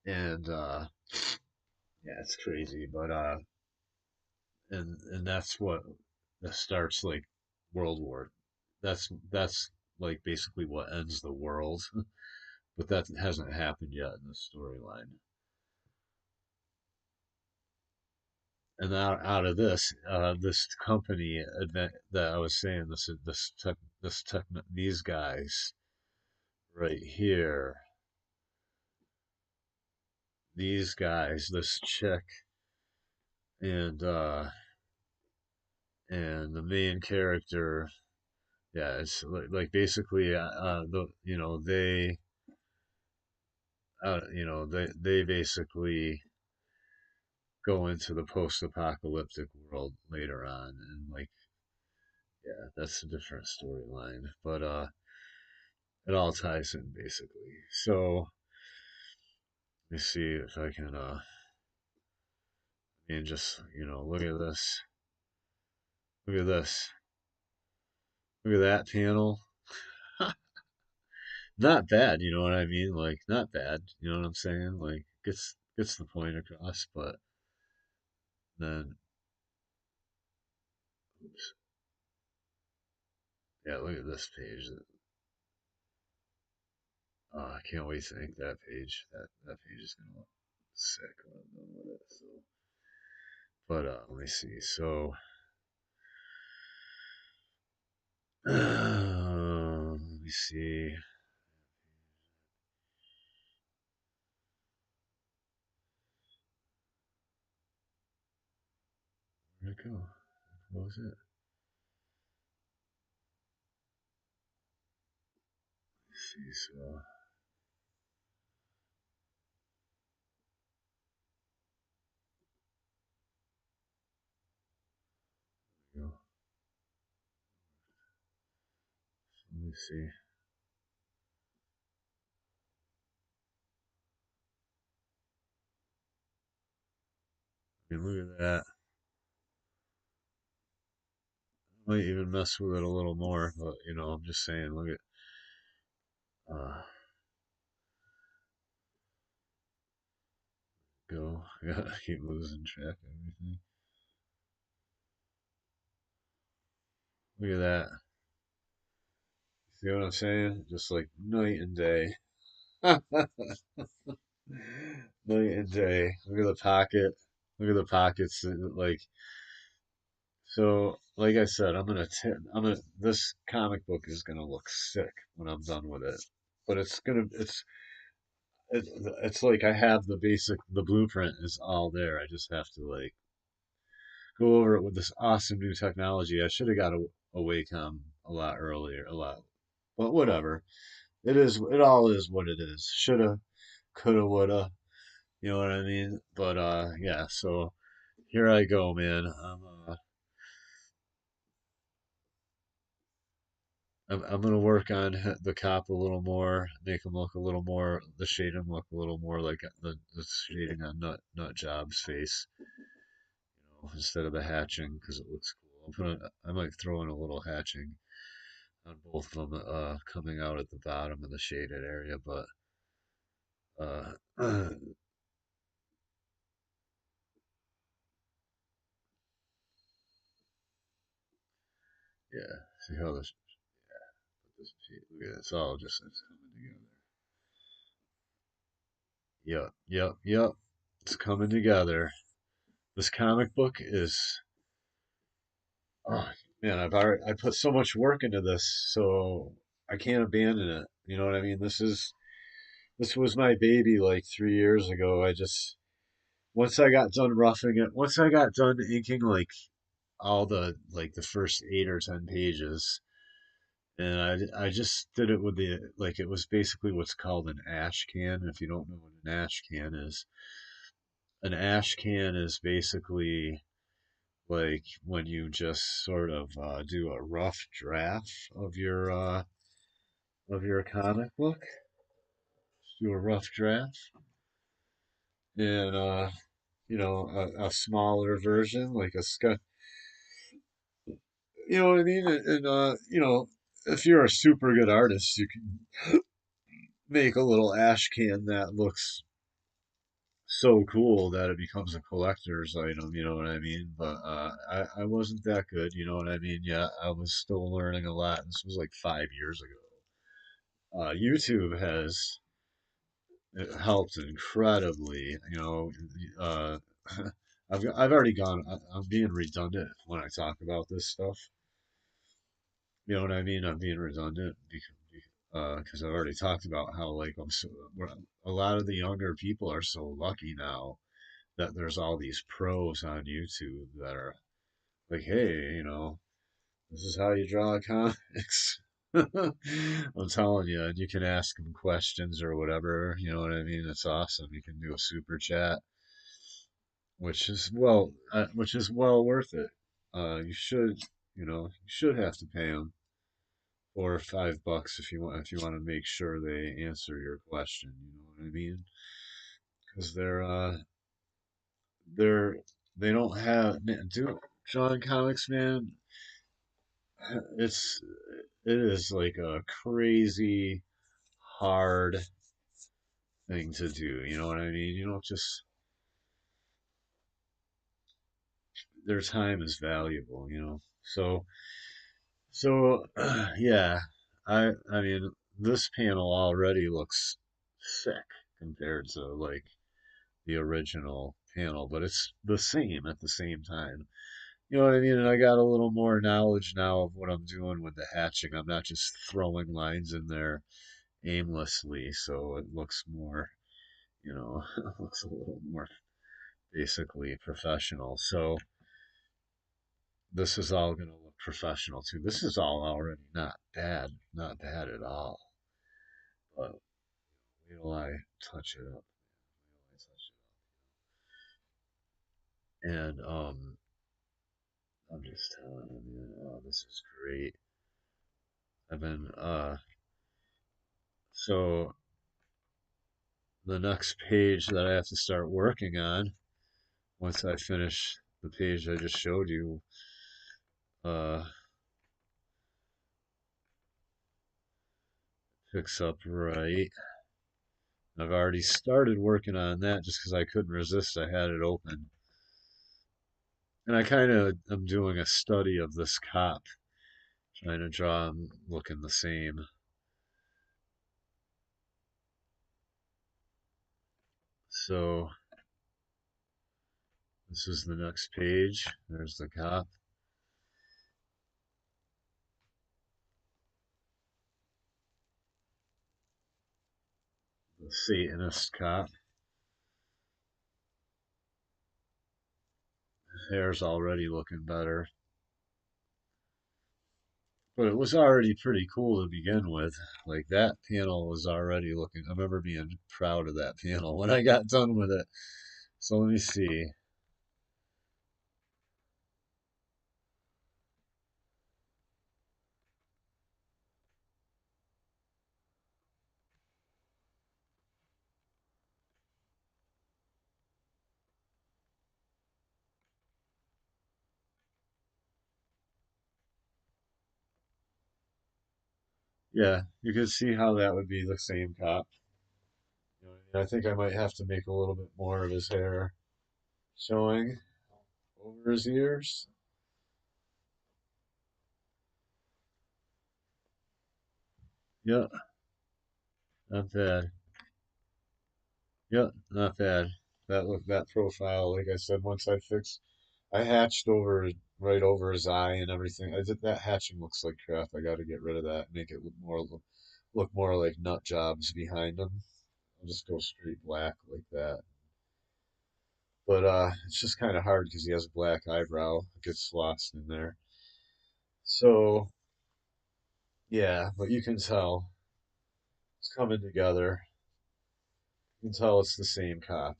and yeah, it's crazy, but and that's what that starts like World War. That's like basically what ends the world, but that hasn't happened yet in the storyline. And out of this, this company event that I was saying, this tech, these guys right here, these guys, this chick, and and the main character, yeah, it's like basically, they basically go into the post-apocalyptic world later on, and like, yeah, that's a different storyline, but it all ties in basically. So let me see if I can and just look at this, look at this, look at that panel. Not bad, you know what I mean? Like not bad, you know what I'm saying? Like gets the point across, but then oops, yeah, look at this page. I can't wait to ink that page. That page is gonna look sick when I'm done with it. So, but let me see. So, let me see. Where'd it go? What was it? Let's see. So, me see. I mean, look at that. I might even mess with it a little more, but I'm just saying. Look at. Go. I gotta keep losing track of everything. Look at that. See what I'm saying? Just like night and day. Night and day. Look at the pocket. Look at the pockets. Like so. Like I said, I'm gonna. This comic book is gonna look sick when I'm done with it. But it's like I have the blueprint is all there. I just have to like go over it with this awesome new technology. I should have got a Wacom a lot earlier, a lot, but whatever. It all is what it is. Shoulda, coulda, woulda. You know what I mean? But yeah. So here I go, man. I'm gonna work on the cop a little more, make him look a little more, the shading look a little more like the shading on Nutjob's face, instead of the hatching because it looks cool. I might throw in a little hatching on both of them, coming out at the bottom of the shaded area, but uh, yeah. See how look at it, it's all just it's coming together. Yep, yep, yep. It's coming together. This comic book is, oh man, I put so much work into this, so I can't abandon it. You know what I mean? This was my baby like 3 years ago. I just once I got done roughing it, once I got done inking like all the first 8 or 10 pages, and I just did it with the like it was basically what's called an ash can. If you don't know what an ash can is, an ash can is basically like when you just sort of do a rough draft of your comic book, do a rough draft, and a smaller version like a sketch. You know what I mean? And if you're a super good artist, you can make a little ash can that looks so cool that it becomes a collector's item, you know what I mean? But I wasn't that good, you know what I mean? Yeah, I was still learning a lot. This was like 5 years ago. YouTube has helped incredibly, uh, I've already gone, I'm being redundant when I talk about this stuff. You know what I mean? I'm being redundant because I've already talked about how like a lot of the younger people are so lucky now that there's all these pros on YouTube that are like, hey, this is how you draw comics. I'm telling you, and you can ask them questions or whatever. You know what I mean? It's awesome. You can do a super chat, which is well worth it. You should, you should have to pay them $4 or $5 if you want to make sure they answer your question. You know what I mean? Because they're they don't have man, do drawing comics, man. It's it is like a crazy hard thing to do. You know what I mean? You don't just their time is valuable. So yeah. I mean this panel already looks sick compared to like the original panel, but it's the same at the same time. You know what I mean? And I got a little more knowledge now of what I'm doing with the hatching. I'm not just throwing lines in there aimlessly, so it looks more, it looks a little more basically professional. So this is all going to look professional too. This is all already not bad at all. But wait till I touch it up. Wait till I touch it up. And I'm just telling you, man, oh, this is great. I've been so the next page that I have to start working on once I finish the page I just showed you, uh, picks up right. I've already started working on that just because I couldn't resist. I had it open. And I kind of am doing a study of this cop, trying to draw him looking the same. So this is the next page. There's the cop, the Satanist cop. His hair's already looking better. But it was already pretty cool to begin with. Like that panel was already looking. I remember being proud of that panel when I got done with it. So let me see. Yeah, you can see how that would be the same cop. You know, I think I might have to make a little bit more of his hair showing over his ears. Yeah, not bad. Yeah, not bad. That profile, like I said, once I hatched over right over his eye and everything. I did that hatching looks like crap. I got to get rid of that. Make it look more like nut jobs behind him. I'll just go straight black like that. But it's just kind of hard because he has a black eyebrow. It gets lost in there. So yeah, but you can tell it's coming together. You can tell it's the same cop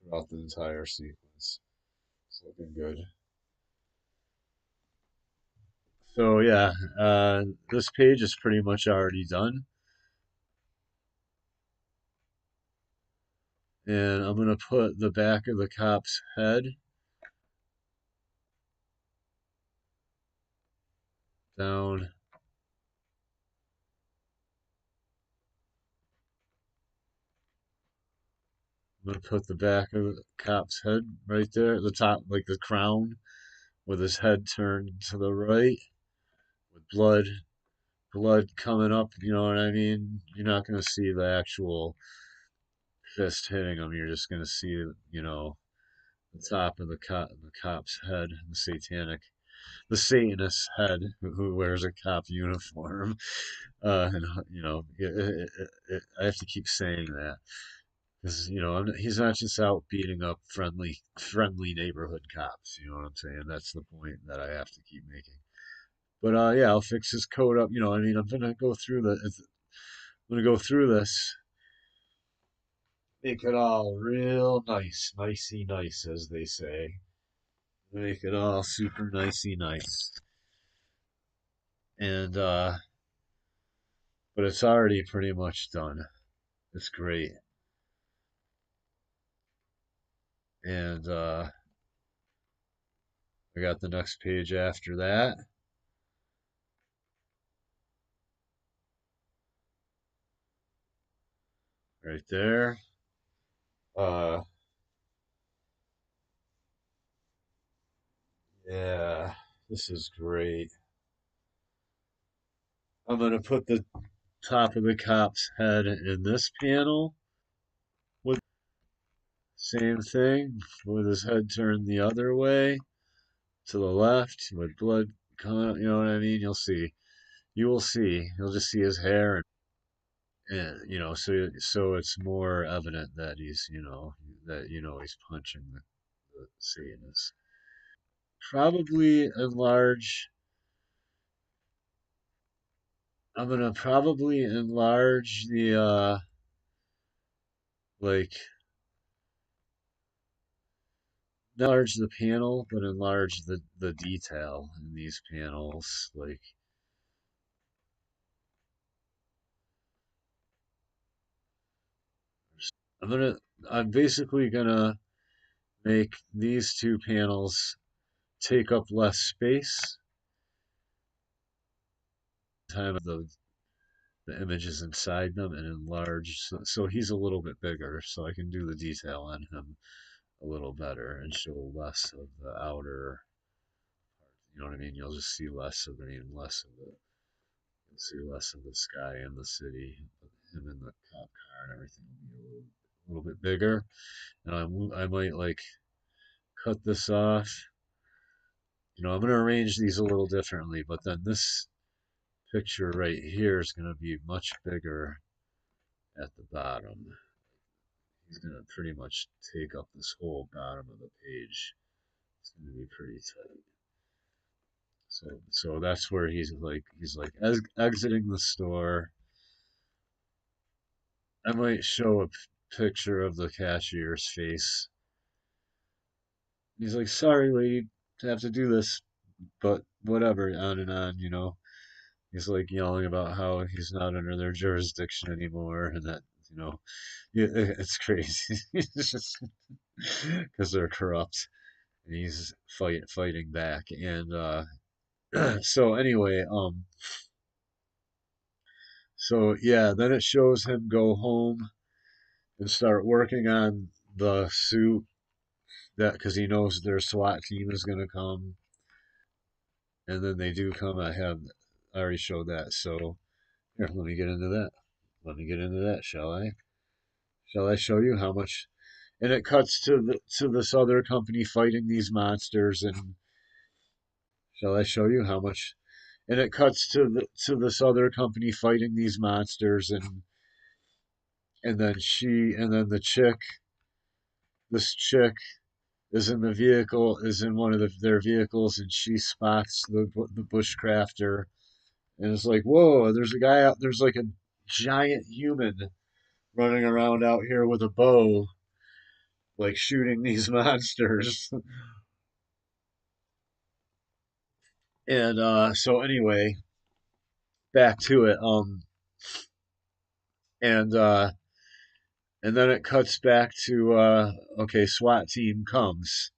throughout the entire sequence. It's looking good. So yeah, this page is pretty much already done, and I'm gonna put the back of the cop's head down. I'm gonna put the back of the cop's head right there at the top, like the crown, with his head turned to the right, with blood coming up. You know what I mean? You're not gonna see the actual fist hitting him. You're just gonna see, the top of the cop's head, the Satanist head who wears a cop uniform. And I have to keep saying that because he's not just out beating up friendly neighborhood cops. You know what I'm saying? That's the point that I have to keep making. But yeah, I'll fix his code up. I mean, I'm gonna go through this, make it all real nice, nicey nice, as they say. Make it all super nicey nice. And but it's already pretty much done. It's great. And I got the next page after that, right there. Uh, yeah, this is great. I'm gonna put the top of the cop's head in this panel with same thing, with his head turned the other way to the left, with blood coming. You know what I mean? You'll see. You will see. You'll just see his hair, and so it's more evident that he's punching the Satanist. Probably enlarge. I'm gonna probably enlarge the like not enlarge the panel, but enlarge the detail in these panels. Like I'm gonna I'm basically gonna make these two panels take up less space. Time the images inside them and enlarge so he's a little bit bigger, so I can do the detail on him a little better and show less of the outer. You know what I mean? You'll just see less of the and less of the. You'll see less of the sky and the city. Him in the cop car and everything will be a little bit bigger. And I might like cut this off. I'm going to arrange these a little differently, but then this picture right here is going to be much bigger at the bottom. He's going to pretty much take up this whole bottom of the page. It's going to be pretty tight. So that's where he's like exiting the store. I might show a picture of the cashier's face. He's like, "Sorry, lady, to have to do this, but whatever." On and on. He's like yelling about how he's not under their jurisdiction anymore, and that you know, yeah, it's crazy. It's just because they're corrupt, and he's fighting back. And so anyway, so yeah, then it shows him go home and start working on the suit that because he knows their SWAT team is gonna come, and then they do come. I already showed that. So here, let me get into that. Let me get into that, shall I? Shall I show you how much? And it cuts to this other company fighting these monsters, and shall I show you how much? And it cuts to this other company fighting these monsters, and then the chick, this chick is in the vehicle, is in one of their vehicles, and she spots the bushcrafter, and it's like, whoa, there's a guy out, there's like a giant human running around out here with a bow, like shooting these monsters. And so anyway, back to it. And and then it cuts back to okay, SWAT team comes.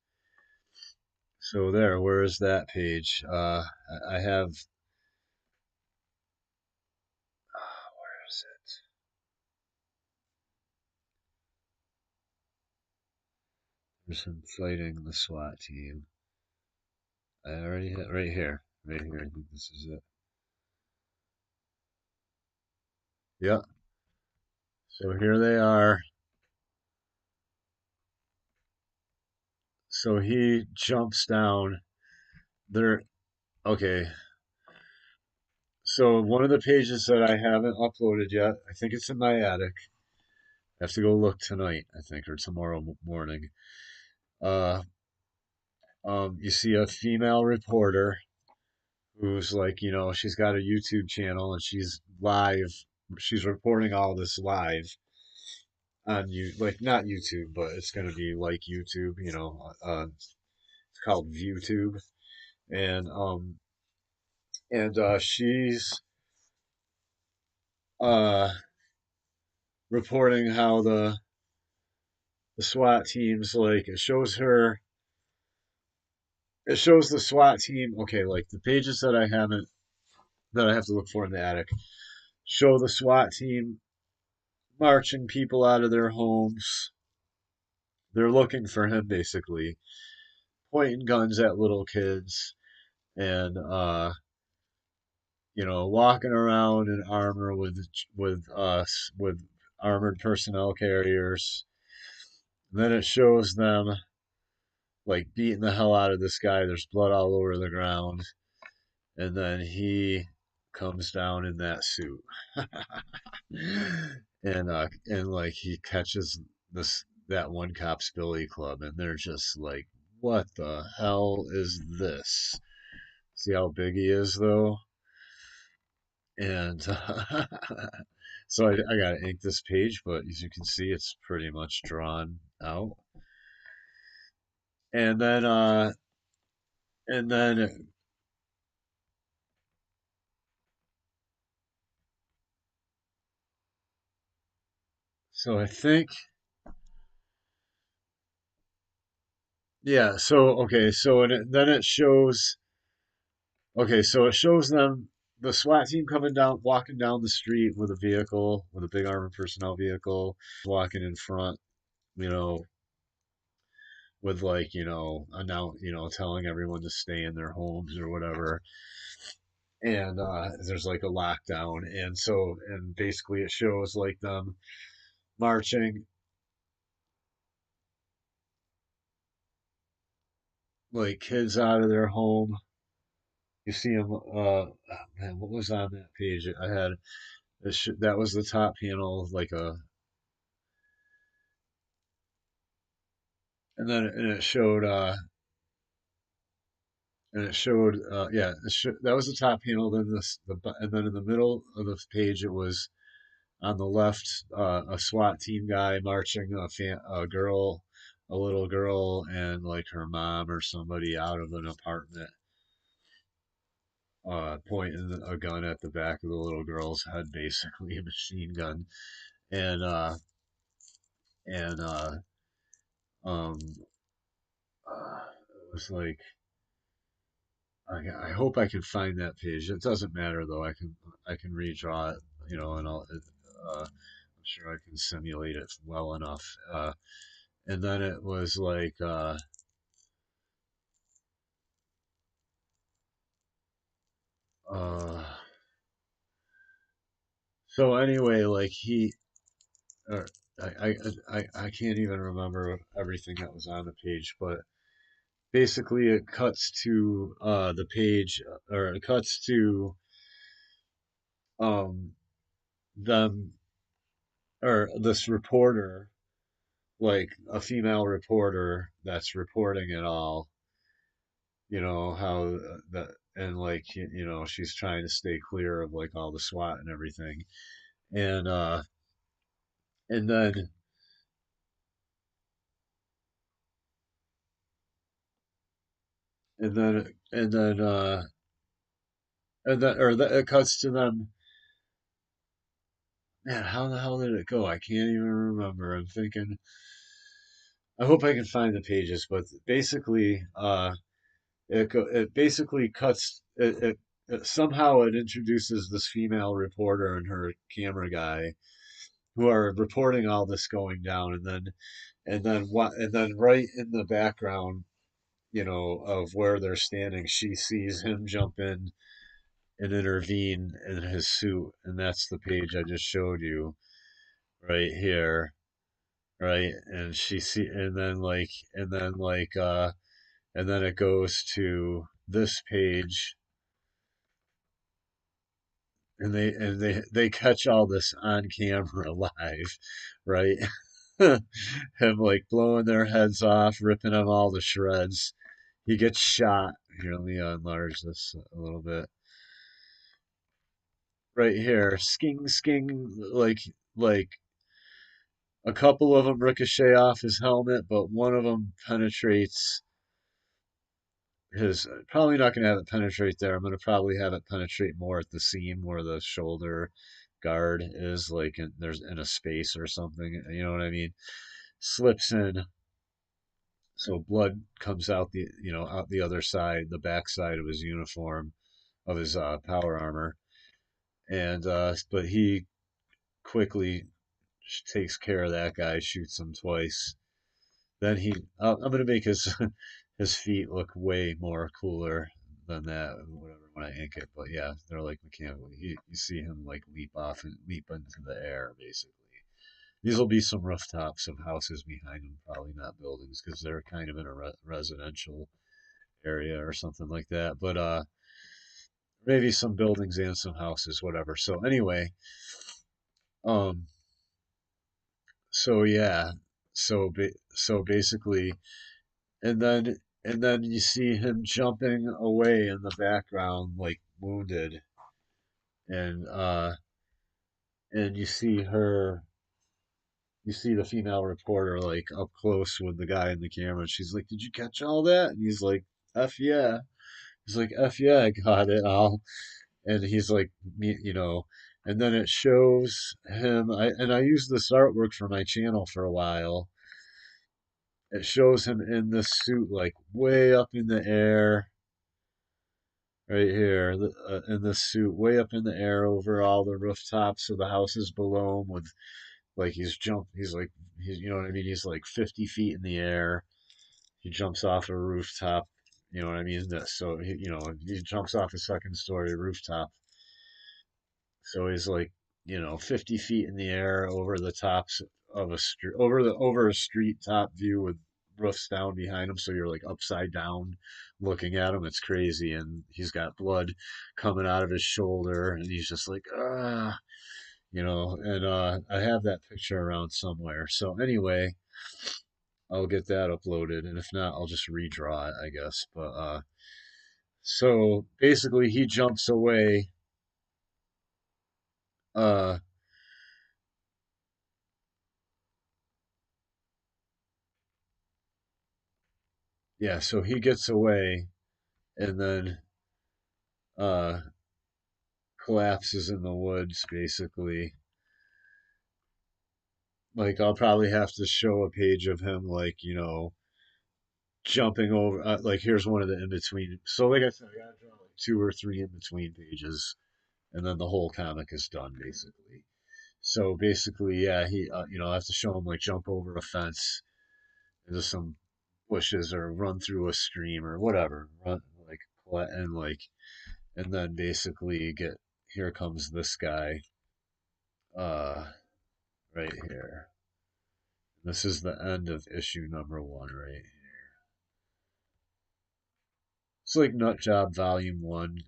So there, where is that page? I have. Where is it? There's him fighting the SWAT team. I already hit right here. Right here. I think this is it. Yeah. So here they are. So he jumps down. They're okay. So one of the pages that I haven't uploaded yet, I think it's in my attic. I have to go look tonight, I think, or tomorrow morning. Uh, you see a female reporter who's like, she's got a YouTube channel and she's live. She's reporting all this live on you, like not YouTube, but it's gonna be like YouTube. It's called ViewTube, and she's uh reporting how the SWAT teams like it shows the SWAT team. Okay, like the pages that I have to look for in the attic show the SWAT team marching people out of their homes. They're looking for him basically, pointing guns at little kids and walking around in armor with armored personnel carriers. And then it shows them like beating the hell out of this guy. There's blood all over the ground, and then he comes down in that suit, and like he catches that one cop's billy club, and they're just like, "What the hell is this?" See how big he is, though, and so I gotta ink this page, but as you can see, it's pretty much drawn out, and then and then so I think. Yeah, so okay, so then it shows okay, so it shows them the SWAT team coming down, walking down the street with a vehicle, with a big armored personnel vehicle, walking in front, you know, with like, telling everyone to stay in their homes or whatever. And there's like a lockdown, and so and basically it shows like them marching like kids out of their home. You see them. Man, what was on that page? I had that was the top panel, like a, and then and it showed, yeah, that was the top panel. Then and then in the middle of the page, it was on the left, a SWAT team guy marching a girl, a little girl, and like her mom or somebody out of an apartment, pointing a gun at the back of the little girl's head, basically a machine gun, and and um, it was like I hope I can find that page. It doesn't matter though. I can redraw it, and I'm sure I can simulate it well enough. And then it was like uh, so anyway, like or I can't even remember everything that was on the page, but basically it cuts to the page, or it cuts to um them, or this reporter, like a female reporter that's reporting it all, how that, and like she's trying to stay clear of like all the SWAT and everything, and and then it cuts to them. Man, how the hell did it go? I can't even remember. I'm thinking. I hope I can find the pages, but basically, it basically cuts it somehow it introduces this female reporter and her camera guy who are reporting all this going down, and then right in the background, of where they're standing, she sees him jump in and intervene in his suit, and that's the page I just showed you right here, right? And she see, and then it goes to this page, and they catch all this on camera live, right? Him like blowing their heads off, ripping them all to shreds. He gets shot. Here, let me enlarge this a little bit. Right here, sking sking, like a couple of them ricochet off his helmet, but one of them penetrates his. Probably not going to have it penetrate there. I'm going to probably have it penetrate more at the seam where the shoulder guard is, like there's in a space or something. You know what I mean? Slips in, so blood comes out out the other side, the back side of his uniform, of his power armor, and but he quickly takes care of that guy, shoots him twice. Then I'm gonna make his his feet look way more cooler than that, whatever, when I ink it. But yeah, they're like mechanical. You see him like leap off and leap into the air, basically. These will be some rooftops of houses behind them, probably not buildings, because they're kind of in a residential area or something like that. But maybe some buildings and some houses, whatever. So anyway, um, so yeah, so basically, and then you see him jumping away in the background, like wounded, and you see the female reporter like up close with the guy in the camera, and she's like, "Did you catch all that?" And he's like, "F yeah." He's like, "F yeah, I got it all." And he's like, and then it shows him. I used this artwork for my channel for a while, it shows him in this suit, like way up in the air, right here, in this suit, way up in the air over all the rooftops of the houses below him, with like he's you know what I mean? He's like 50 feet in the air. He jumps off a rooftop. You know what I mean? So he jumps off a second story rooftop. So he's like 50 feet in the air over the tops of a street, over a street top view with roofs down behind him. So you're like upside down looking at him. It's crazy, and he's got blood coming out of his shoulder, and he's just like ah. And I have that picture around somewhere. So anyway, I'll get that uploaded, and if not, I'll just redraw it, I guess. But so basically, he jumps away. Uh, yeah, so he gets away, and then uh collapses in the woods. Basically, like I'll probably have to show a page of him, like jumping over. Like here's one of the in between. So like I said, I gotta draw like two or three in between pages, and then the whole comic is done, basically. So basically, yeah, I have to show him like jump over a fence into some bushes or run through a stream or whatever, run like and then basically get here comes this guy, uh, right here. This is the end of issue number one, right? It's like Nutjob Volume One.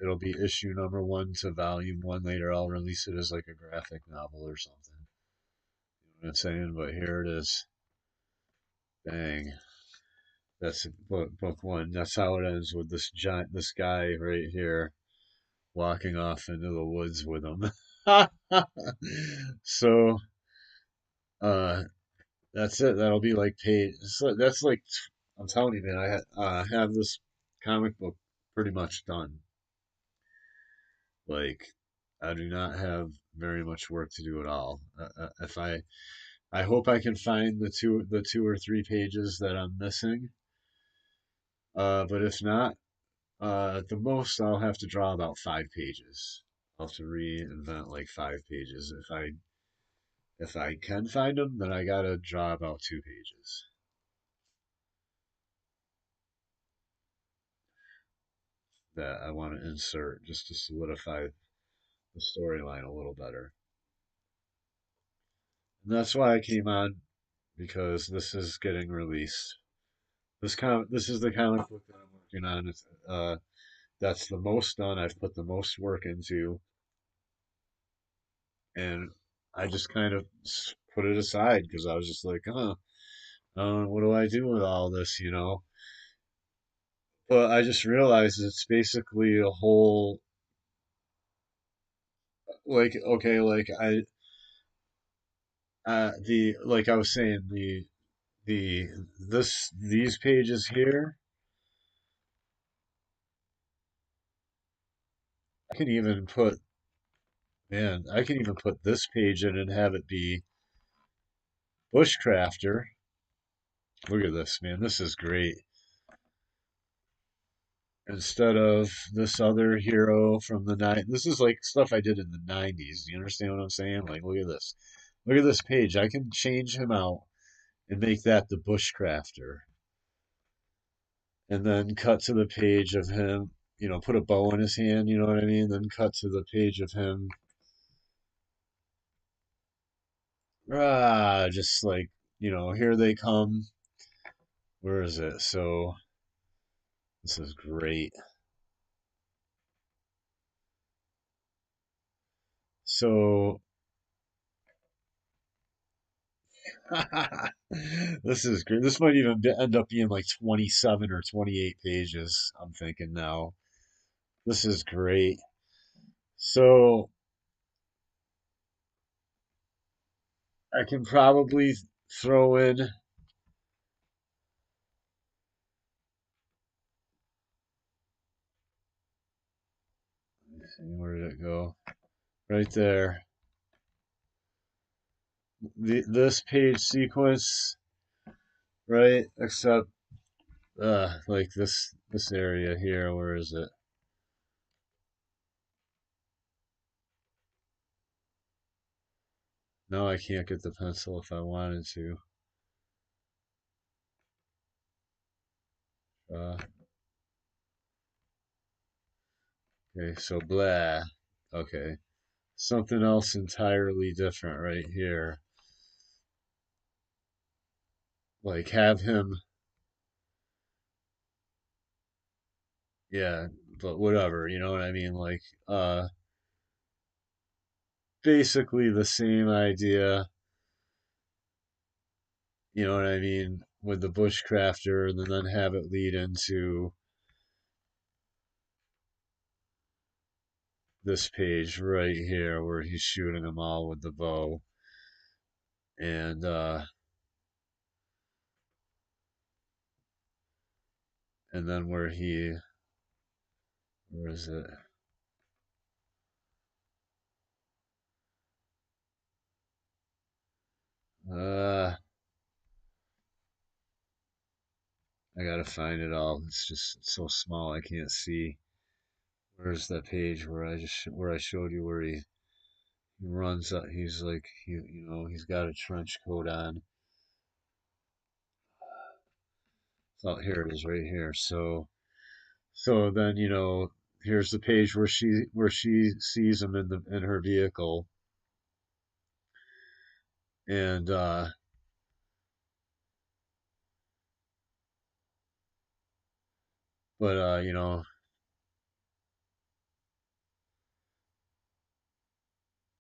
It'll be issue number one to Volume One. Later, I'll release it as like a graphic novel or something. You know what I'm saying? But here it is. Bang. That's book one. That's how it ends with this guy right here walking off into the woods with him. So, uh, that's it. That'll be like page. That's like I'm telling you, man. have this comic book pretty much done. Like, I do not have very much work to do at all. If I hope I can find the two or three pages that I'm missing. But if not, at the most, I'll have to draw about 5 pages. I'll have to reinvent like 5 pages. If I can find them, then I gotta draw about 2 pages that I want to insert just to solidify the storyline a little better. And that's why I came on, because this is getting released. This is the comic book that I'm working on. That's the most done. I've put the most work into, and I just kind of put it aside because I was just like, what do I do with all this? But I just realized it's basically a whole, like, okay, like like I was saying, the these pages here, I can even put, man, I can even put this page in and have it be Bushcrafter. Look at this, man. This is great. Instead of this other hero from the night. This is like stuff I did in the 90s. You understand what I'm saying? Like, look at this. Look at this page. I can change him out and make that the Bushcrafter. And then cut to the page of him, put a bow in his hand, you know what I mean? Then cut to the page of him. Just like, here they come. Where is it? So, this is great. So, this is great. This might even end up being like 27 or 28 pages, I'm thinking now. This is great. So I can probably throw in, where did it go? Right there. This page sequence right? Except like this area here, where is it? No, I can't get the pencil if I wanted to. Uh, okay, so blah. Okay, something else entirely different right here. Like have him, yeah, but whatever, you know what I mean? Like, basically the same idea, you know what I mean, with the bushcrafter, and then have it lead into this page right here where he's shooting them all with the bow, and and then where is it? Uh, I gotta find it all. It's just so small I can't see. Where's that page where I showed you where he runs up? He's like he's got a trench coat on. Oh, here it is, right here. So then here's the page where she sees him in her vehicle, and but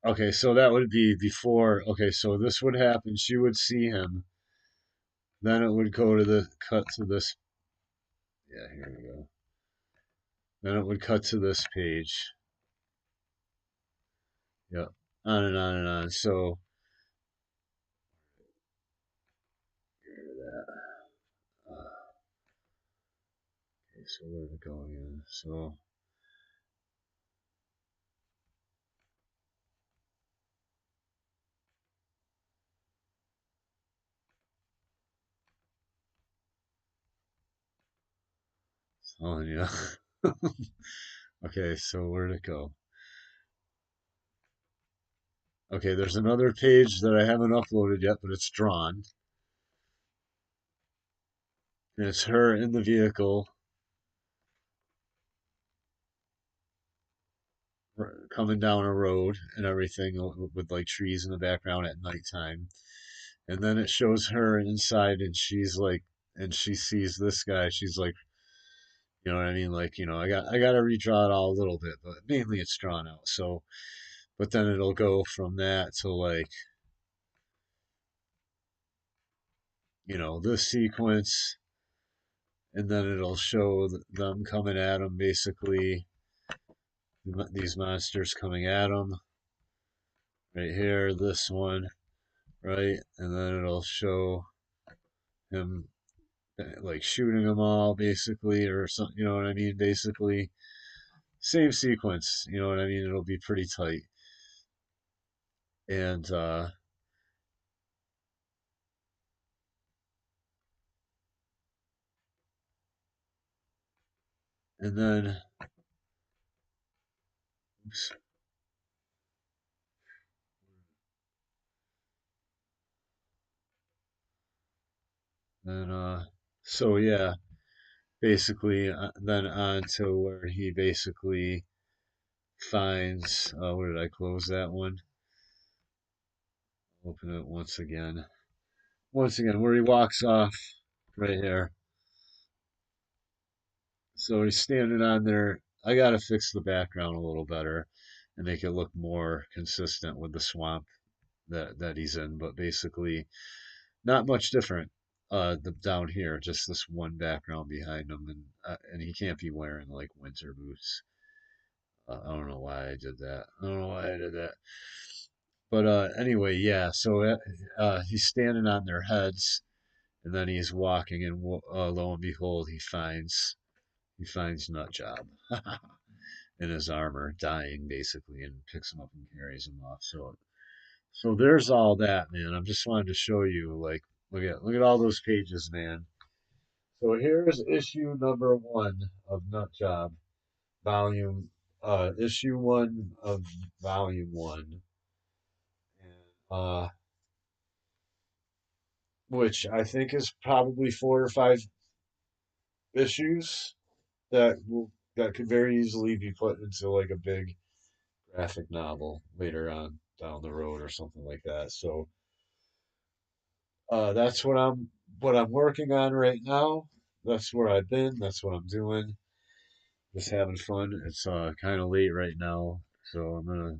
okay, so that would be before. Okay, so this would happen. She would see him. Then it would go to the cut to this. Yeah, here we go. Then it would cut to this page. Yep. On and on and on. So okay, so where did it go again? Oh yeah. Okay, so where did it go? Okay, there's another page that I haven't uploaded yet, but it's drawn. And it's her in the vehicle coming down a road and everything with like trees in the background at nighttime. And then it shows her inside and she's like, and she sees this guy. She's like, you know what I mean? Like, I got to redraw it all a little bit, but mainly it's drawn out. So, but then it'll go from that to like, this sequence, and then it'll show them coming at him, basically, these monsters coming at him right here, this one, right? And then it'll show him like shooting them all, basically, or something, you know what I mean? Basically, same sequence, you know what I mean? It'll be pretty tight. And and then oops, then so yeah, basically then on to where he basically finds where did I close that one? Open it once again. Once again, where he walks off right here. So he's standing on there. I gotta fix the background a little better and make it look more consistent with the swamp that he's in. But basically, not much different. Down here, just this one background behind him, and he can't be wearing like winter boots. I don't know why I did that. I don't know why I did that. But anyway, yeah. So he's standing on their heads, and then he's walking, and lo and behold, he finds Nutjob in his armor, dying basically, and picks him up and carries him off. So there's all that, man. I'm just wanted to show you, like, Look at all those pages, man. So here's issue number one of Nutjob, volume issue one of volume one, uh, which I think is probably four or five issues that could very easily be put into like a big graphic novel later on down the road or something like that. So that's what I'm working on right now. That's where I've been. That's what I'm doing. Just having fun. It's kind of late right now, so I'm gonna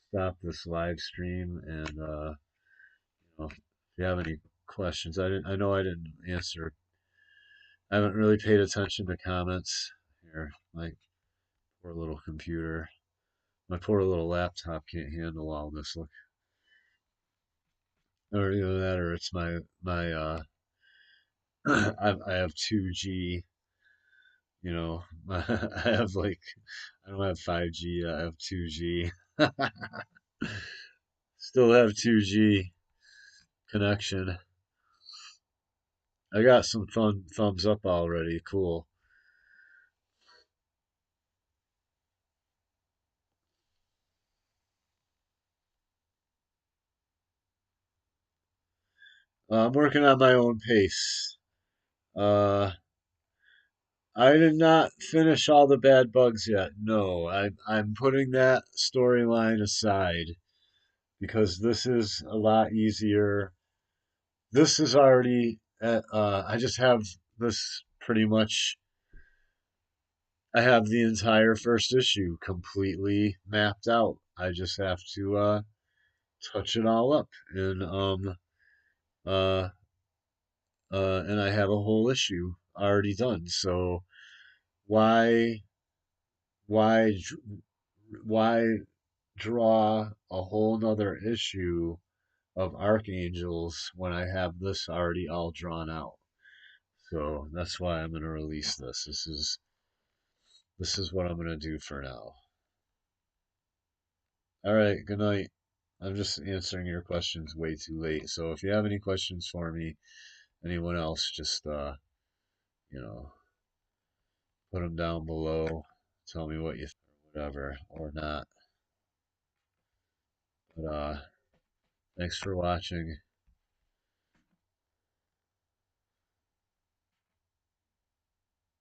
stop this live stream and if you have any questions, I know I didn't answer. I haven't really paid attention to comments here. My poor little computer, my poor little laptop can't handle all this. Look, or either that, or it's my I have 2G. I have like I don't have 5G. I have 2G. Still have 2G connection. I got some fun thumbs up already. Cool. I'm working on my own pace. Uh, I did not finish all the bad bugs yet. No, I'm putting that storyline aside because this is a lot easier. This is already. I just have this pretty much. I have the entire first issue completely mapped out. I just have to touch it all up, uh, and I have a whole issue already done. So why why why draw a whole nother issue of archangels when I have this already all drawn out? So that's why I'm going to release this. This is what I'm going to do for now. All right, good night. I'm just answering your questions way too late. So if you have any questions for me, anyone else, just you know, put them down below. Tell me what you think, whatever, or not. But thanks for watching.